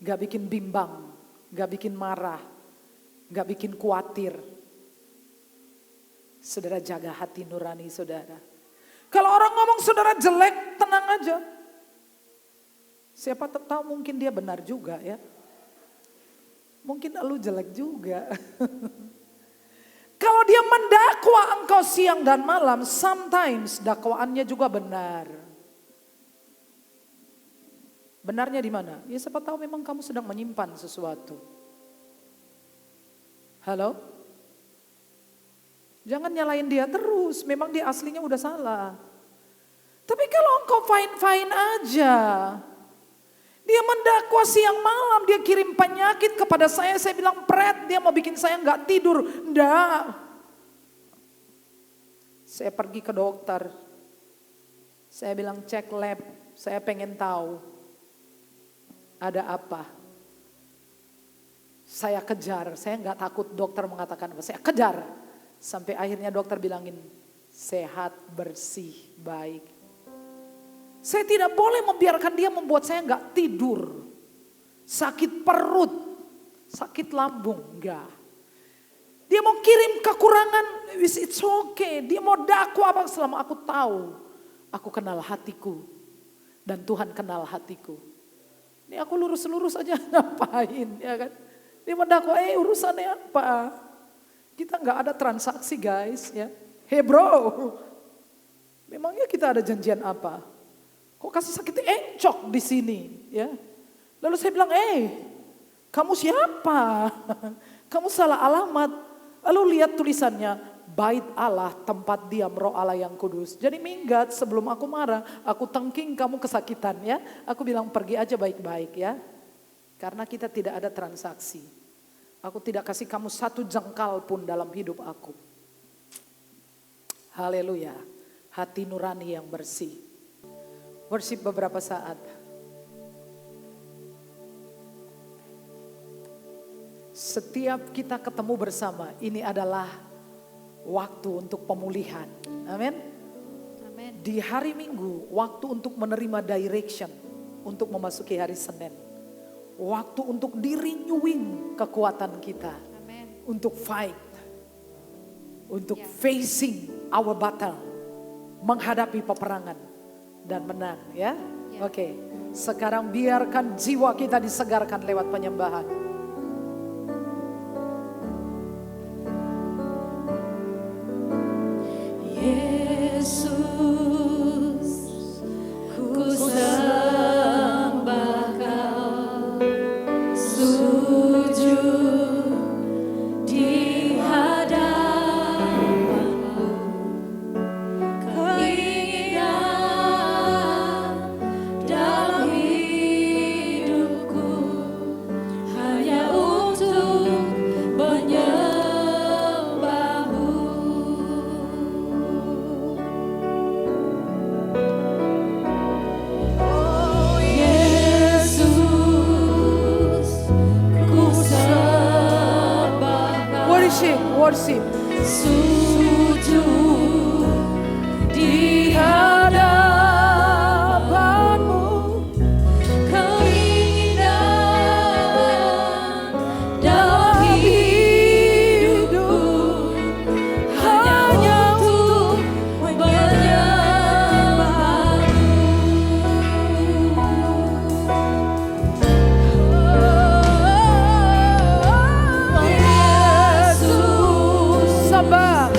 Gak bikin bimbang, gak bikin marah, gak bikin khawatir. Saudara jaga hati nurani saudara. Kalau orang ngomong saudara jelek, tenang aja. Siapa tahu mungkin dia benar juga ya. Mungkin lu jelek juga. Kalau dia mendakwa engkau siang dan malam, sometimes dakwaannya juga benar. Benarnya di mana? Ya siapa tahu memang kamu sedang menyimpan sesuatu. Halo? Jangan nyalain dia terus, memang dia aslinya udah salah. Tapi kalau engkau fine-fine aja. Dia mendakwa siang malam, dia kirim penyakit kepada saya bilang pret, dia mau bikin saya nggak tidur. Nggak. Saya pergi ke dokter, saya bilang cek lab, saya pengen tahu ada apa. Saya kejar, saya nggak takut dokter mengatakan apa, saya kejar. Sampai akhirnya dokter bilangin sehat, bersih, baik. Saya tidak boleh membiarkan dia membuat saya nggak tidur. Sakit perut, sakit lambung, enggak. Dia mau kirim kekurangan, it's okay. Dia mau dakwa apa selama aku tahu. Aku kenal hatiku dan Tuhan kenal hatiku. Ini aku lurus-lurus aja ngapain ya kan. Dia mau dakwa, urusannya apa? Kita nggak ada transaksi guys ya. Hey bro, memangnya kita ada janjian apa? Kok kasih sakit encok di sini ya. Lalu saya bilang, kamu siapa? Kamu salah alamat. Lalu lihat tulisannya, bait Allah tempat diam roh Allah yang kudus. Jadi minggat sebelum aku marah, aku tengking kamu kesakitan ya. Aku bilang pergi aja baik-baik ya. Karena kita tidak ada transaksi. Aku tidak kasih kamu satu jengkal pun dalam hidup aku. Haleluya. Hati nurani yang bersih. Worship beberapa saat. Setiap kita ketemu bersama, ini adalah waktu untuk pemulihan. Amin. Amin. di hari Minggu waktu untuk menerima direction untuk memasuki hari Senin. Waktu untuk di-renewing kekuatan kita. Untuk fight. Untuk facing our battle. Menghadapi peperangan dan menang ya. Oke. Sekarang biarkan jiwa kita disegarkan lewat penyembahan. Yesus, ku sembah Kau, sujud di hadapan-Mu, keinginan dalam hidupku hanya untuk menyembah-Mu. Oh Yesus, ku sembah Kau, Worship, worship. sujud di Hadapan-Mu. keinginan dalam hidupku hanya untuk menyembah-Mu. Yesus, sembah.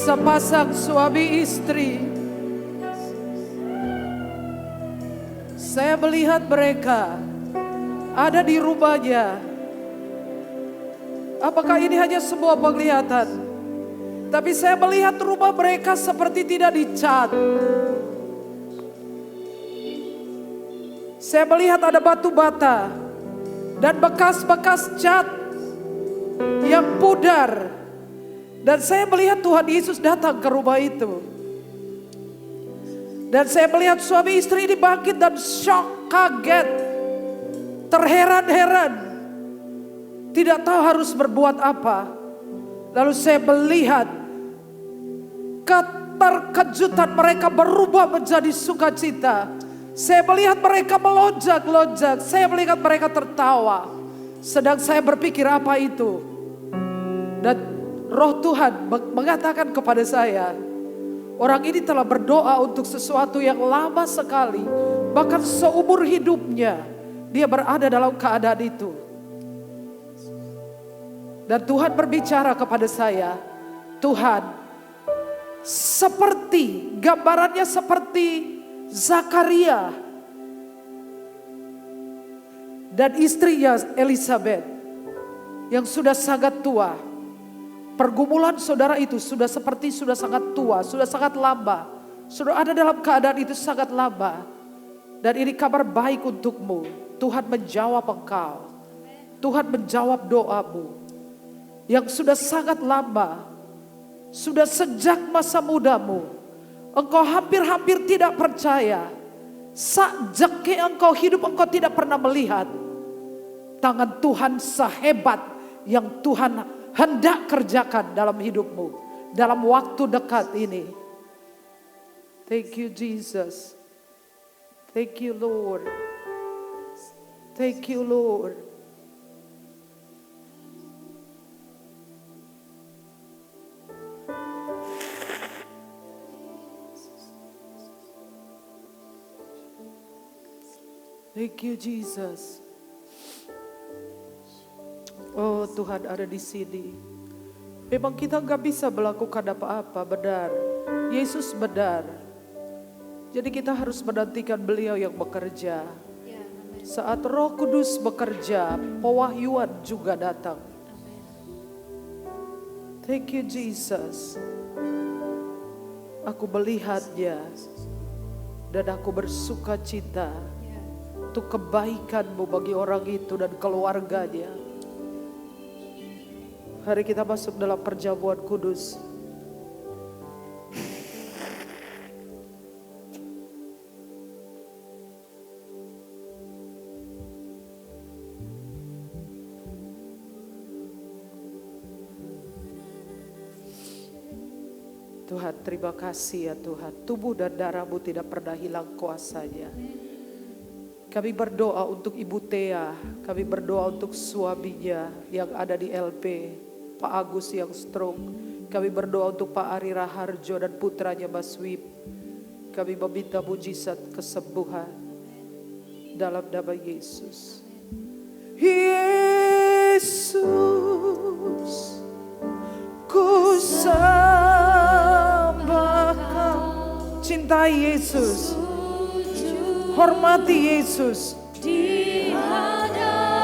sepasang suami istri. Saya melihat mereka ada di rumahnya. Apakah ini hanya sebuah penglihatan? Tapi saya melihat rumah mereka seperti tidak dicat. Saya melihat ada batu bata dan bekas-bekas cat yang pudar. Dan saya melihat Tuhan Yesus datang ke rumah itu. Dan saya melihat suami istri ini bangkit dan shock, kaget, terheran-heran, tidak tahu harus berbuat apa. Lalu saya melihat keterkejutan mereka berubah menjadi sukacita. Saya melihat mereka melonjak-lonjak, saya melihat mereka tertawa. Sedang saya berpikir apa itu. Dan Roh Tuhan mengatakan kepada saya, orang ini telah berdoa untuk sesuatu yang lama sekali. Bahkan seumur hidupnya dia berada dalam keadaan itu. Dan Tuhan berbicara kepada saya, Tuhan seperti, gambarannya seperti Zakaria dan istrinya Elizabeth yang sudah sangat tua. Pergumulan saudara itu sudah sangat tua, sudah sangat lama. Sudah ada dalam keadaan itu sangat lama. Dan ini kabar baik untukmu. Tuhan menjawab engkau. Tuhan menjawab doamu. Yang sudah sangat lama. Sudah sejak masa mudamu. Engkau hampir-hampir tidak percaya. Sejak engkau hidup engkau tidak pernah melihat. Tangan Tuhan sehebat yang Tuhan hendak kerjakan dalam hidupmu. Dalam waktu dekat ini. Thank you Jesus. Thank you Lord. Thank you Lord. Thank you Jesus. Oh Tuhan ada di sini. Memang kita gak bisa melakukan apa-apa, benar. Yesus benar. Jadi kita harus menantikan beliau yang bekerja. Saat Roh Kudus bekerja, pewahyuan juga datang. Thank you Jesus. Aku melihatnya dan aku bersuka cita untuk kebaikanmu bagi orang itu dan keluarganya. Hari kita masuk dalam perjamuan kudus. Tuhan terima kasih ya Tuhan. Tubuh dan darahmu tidak pernah hilang kuasanya. Kami berdoa untuk Ibu Tea. Kami berdoa untuk suaminya yang ada di LP. Pak Agus yang stroke. Kami berdoa untuk Pak Ari Raharjo dan putranya Mas Wib. Kami meminta mujizat kesembuhan dalam nama Yesus. Yesus, ku sembah Kau. Cintai Yesus, hormati Yesus. Di hadapanmu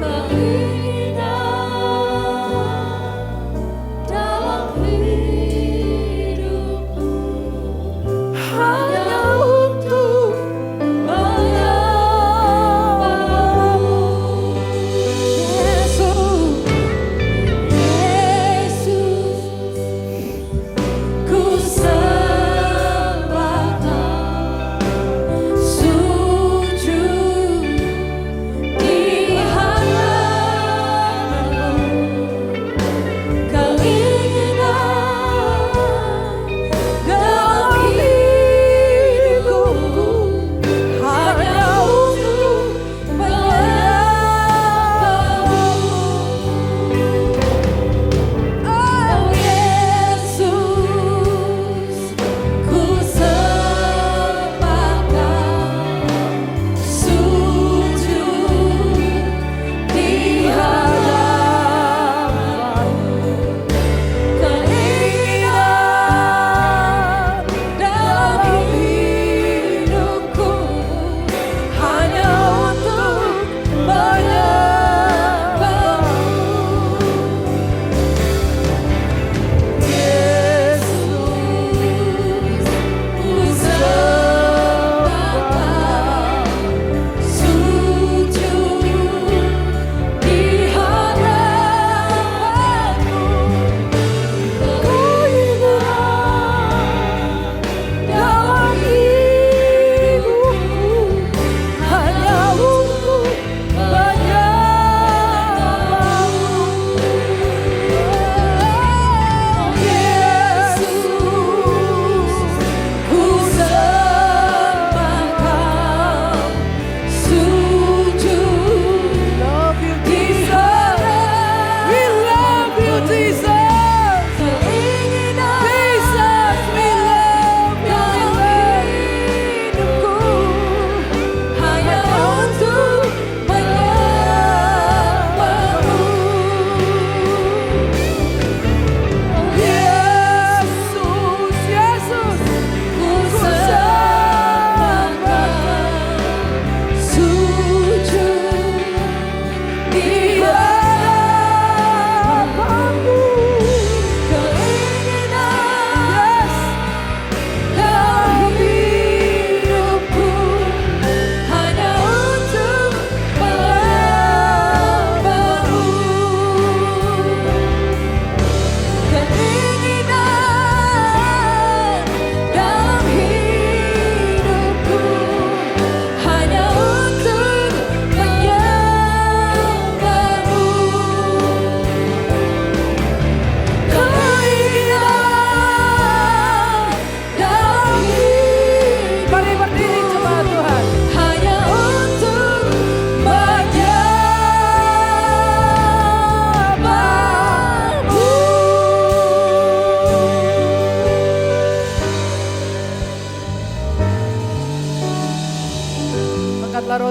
kau indah dalam hidupku hanya untuk menyembahmu. Yesus, Yesus, ku sembah Kau.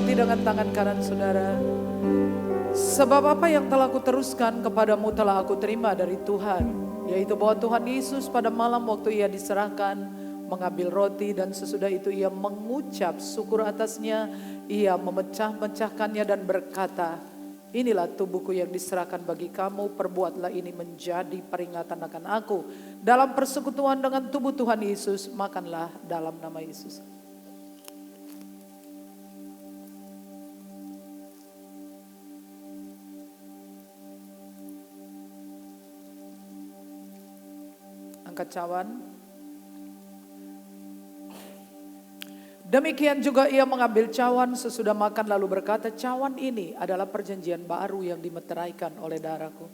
roti dengan tangan kanan saudara. Sebab apa yang telah kuteruskan kepadamu telah aku terima dari Tuhan, yaitu bahwa Tuhan Yesus pada malam waktu ia diserahkan mengambil roti dan sesudah itu ia mengucap syukur atasnya, ia memecah-mecahkannya dan berkata, inilah tubuhku yang diserahkan bagi kamu, perbuatlah ini menjadi peringatan akan aku. Dalam persekutuan dengan tubuh Tuhan Yesus, makanlah dalam nama Yesus. Angkat cawan. Demikian juga ia mengambil cawan sesudah makan lalu berkata, cawan ini adalah perjanjian baru yang dimeteraikan oleh darahku.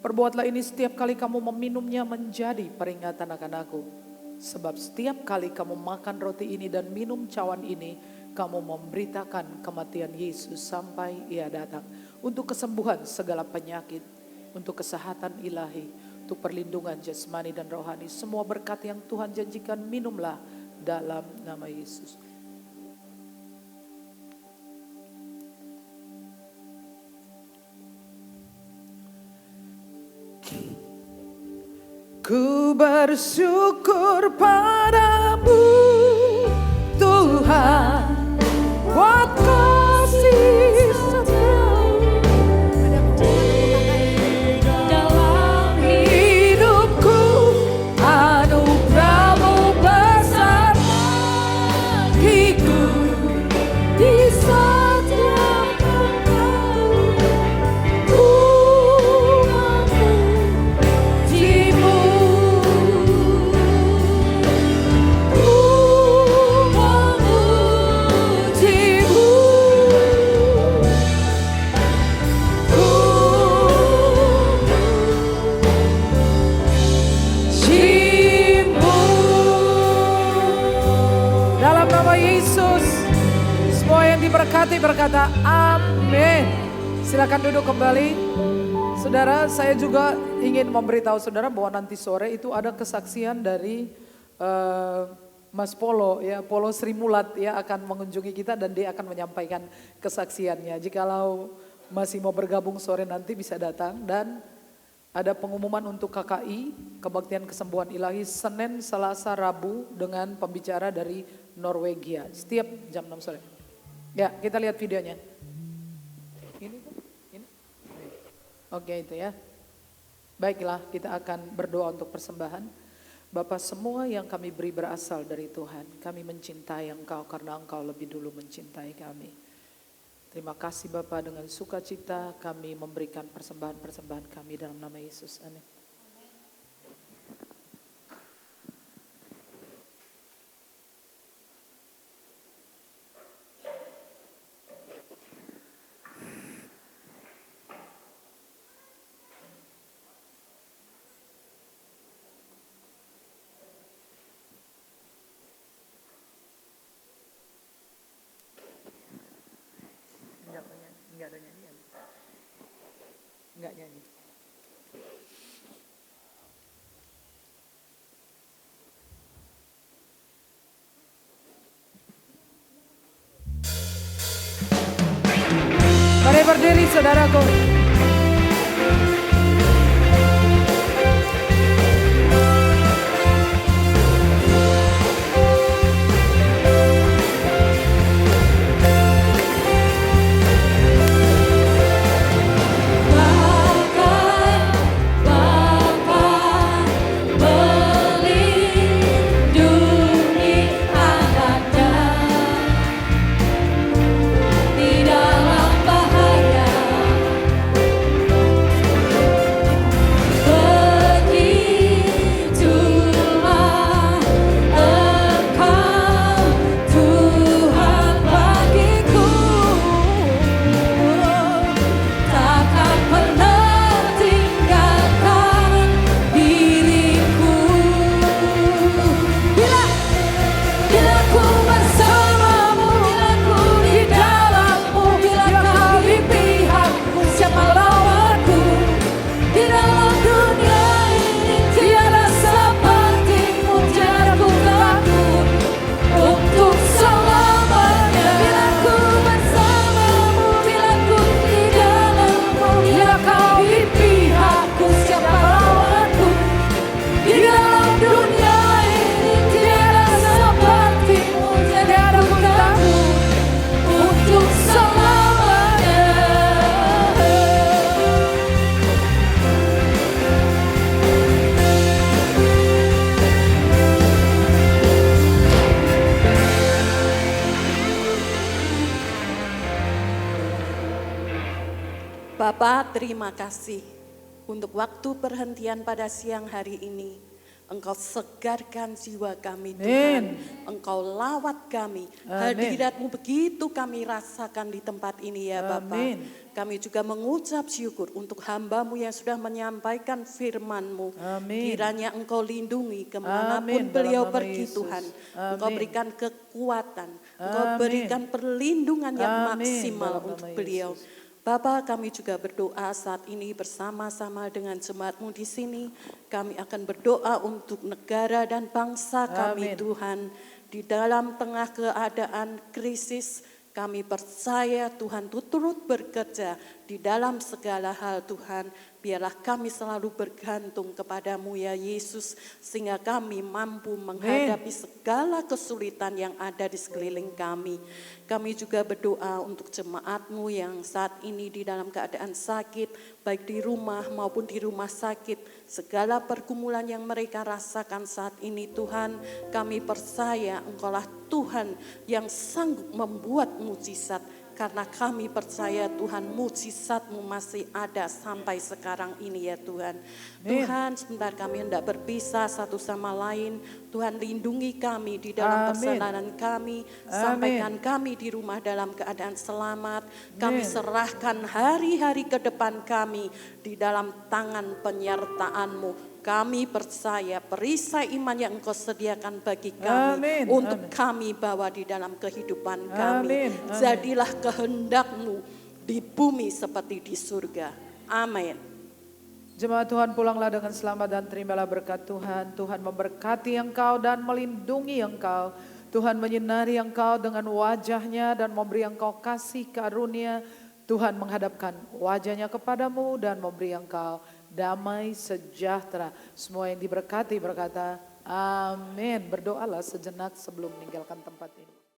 Perbuatlah ini setiap kali kamu meminumnya menjadi peringatan akan aku. Sebab setiap kali kamu makan roti ini dan minum cawan ini, kamu memberitakan kematian Yesus sampai ia datang. Untuk kesembuhan segala penyakit, untuk kesehatan ilahi, untuk perlindungan jasmani dan rohani. Semua berkat yang Tuhan janjikan minumlah dalam nama Yesus. Ku bersyukur padamu Tuhan, buat kasih setiamu dalam hidupku, anugerahmu besar bagiku di setiap langkahku. Ku memujimu, ku memujimu, ku memujimu. Dalam nama Yesus, semua yang diberkati berkata amin. Silakan duduk kembali. Saudara, saya juga ingin memberitahu saudara bahwa nanti sore itu ada kesaksian dari Mas Polo ya, Polo Sri Mulat ya akan mengunjungi kita dan dia akan menyampaikan kesaksiannya. Jikalau masih mau bergabung sore nanti bisa datang. Dan ada pengumuman untuk KKI, Kebaktian Kesembuhan Ilahi, Senin, Selasa, Rabu dengan pembicara dari Norwegia. Setiap jam 6 sore. Ya, kita lihat videonya. Ini? Oke itu ya. Baiklah, kita akan berdoa untuk persembahan. Bapa, semua yang kami beri berasal dari Tuhan. Kami mencintai Engkau karena Engkau lebih dulu mencintai kami. Terima kasih Bapa, dengan sukacita kami memberikan persembahan-persembahan kami dalam nama Yesus. Amin. Enggak ada nyanyian. Enggak nyanyi. Mari berdiri saudaraku. Di dalam bahaya terima kasih untuk waktu perhentian pada siang hari ini. Engkau segarkan jiwa kami Tuhan. Engkau lawat kami. Hadirat-Mu begitu kami rasakan di tempat ini ya Bapa. Kami juga mengucap syukur untuk hamba-Mu yang sudah menyampaikan firman-Mu. Kiranya Engkau lindungi kemanapun beliau pergi Tuhan. Engkau berikan kekuatan. Engkau berikan perlindungan yang maksimal untuk beliau. Bapa, kami juga berdoa saat ini bersama-sama dengan jemaat-Mu di sini. Kami akan berdoa untuk negara dan bangsa kami Tuhan. Di dalam tengah keadaan krisis, kami percaya Tuhan turut bekerja di dalam segala hal Tuhan. Biarlah kami selalu bergantung kepadamu ya Yesus. Sehingga kami mampu menghadapi segala kesulitan yang ada di sekeliling kami. Kami juga berdoa untuk jemaat-Mu yang saat ini di dalam keadaan sakit. Baik di rumah maupun di rumah sakit. Segala pergumulan yang mereka rasakan saat ini Tuhan. Kami percaya Engkaulah Tuhan yang sanggup membuat mujizat. Karena kami percaya Tuhan mujizat-Mu masih ada sampai sekarang ini ya Tuhan. Tuhan sebentar kami hendak berpisah satu sama lain. Tuhan lindungi kami di dalam perjalanan kami. Sampaikan kami di rumah dalam keadaan selamat. Kami serahkan hari-hari ke depan kami di dalam tangan penyertaan-Mu. Kami percaya perisai iman yang Engkau sediakan bagi kami untuk kami bawa di dalam kehidupan kami. Jadilah kehendak-Mu di bumi seperti di surga. Amin. Jemaat Tuhan pulanglah dengan selamat dan terimalah berkat Tuhan. Tuhan memberkati engkau dan melindungi engkau. Tuhan menyinari engkau dengan wajahnya dan memberi engkau kasih karunia. Tuhan menghadapkan wajahnya kepadamu dan memberi engkau damai sejahtera. Semua yang diberkati berkata amin. Berdoalah sejenak sebelum meninggalkan tempat ini.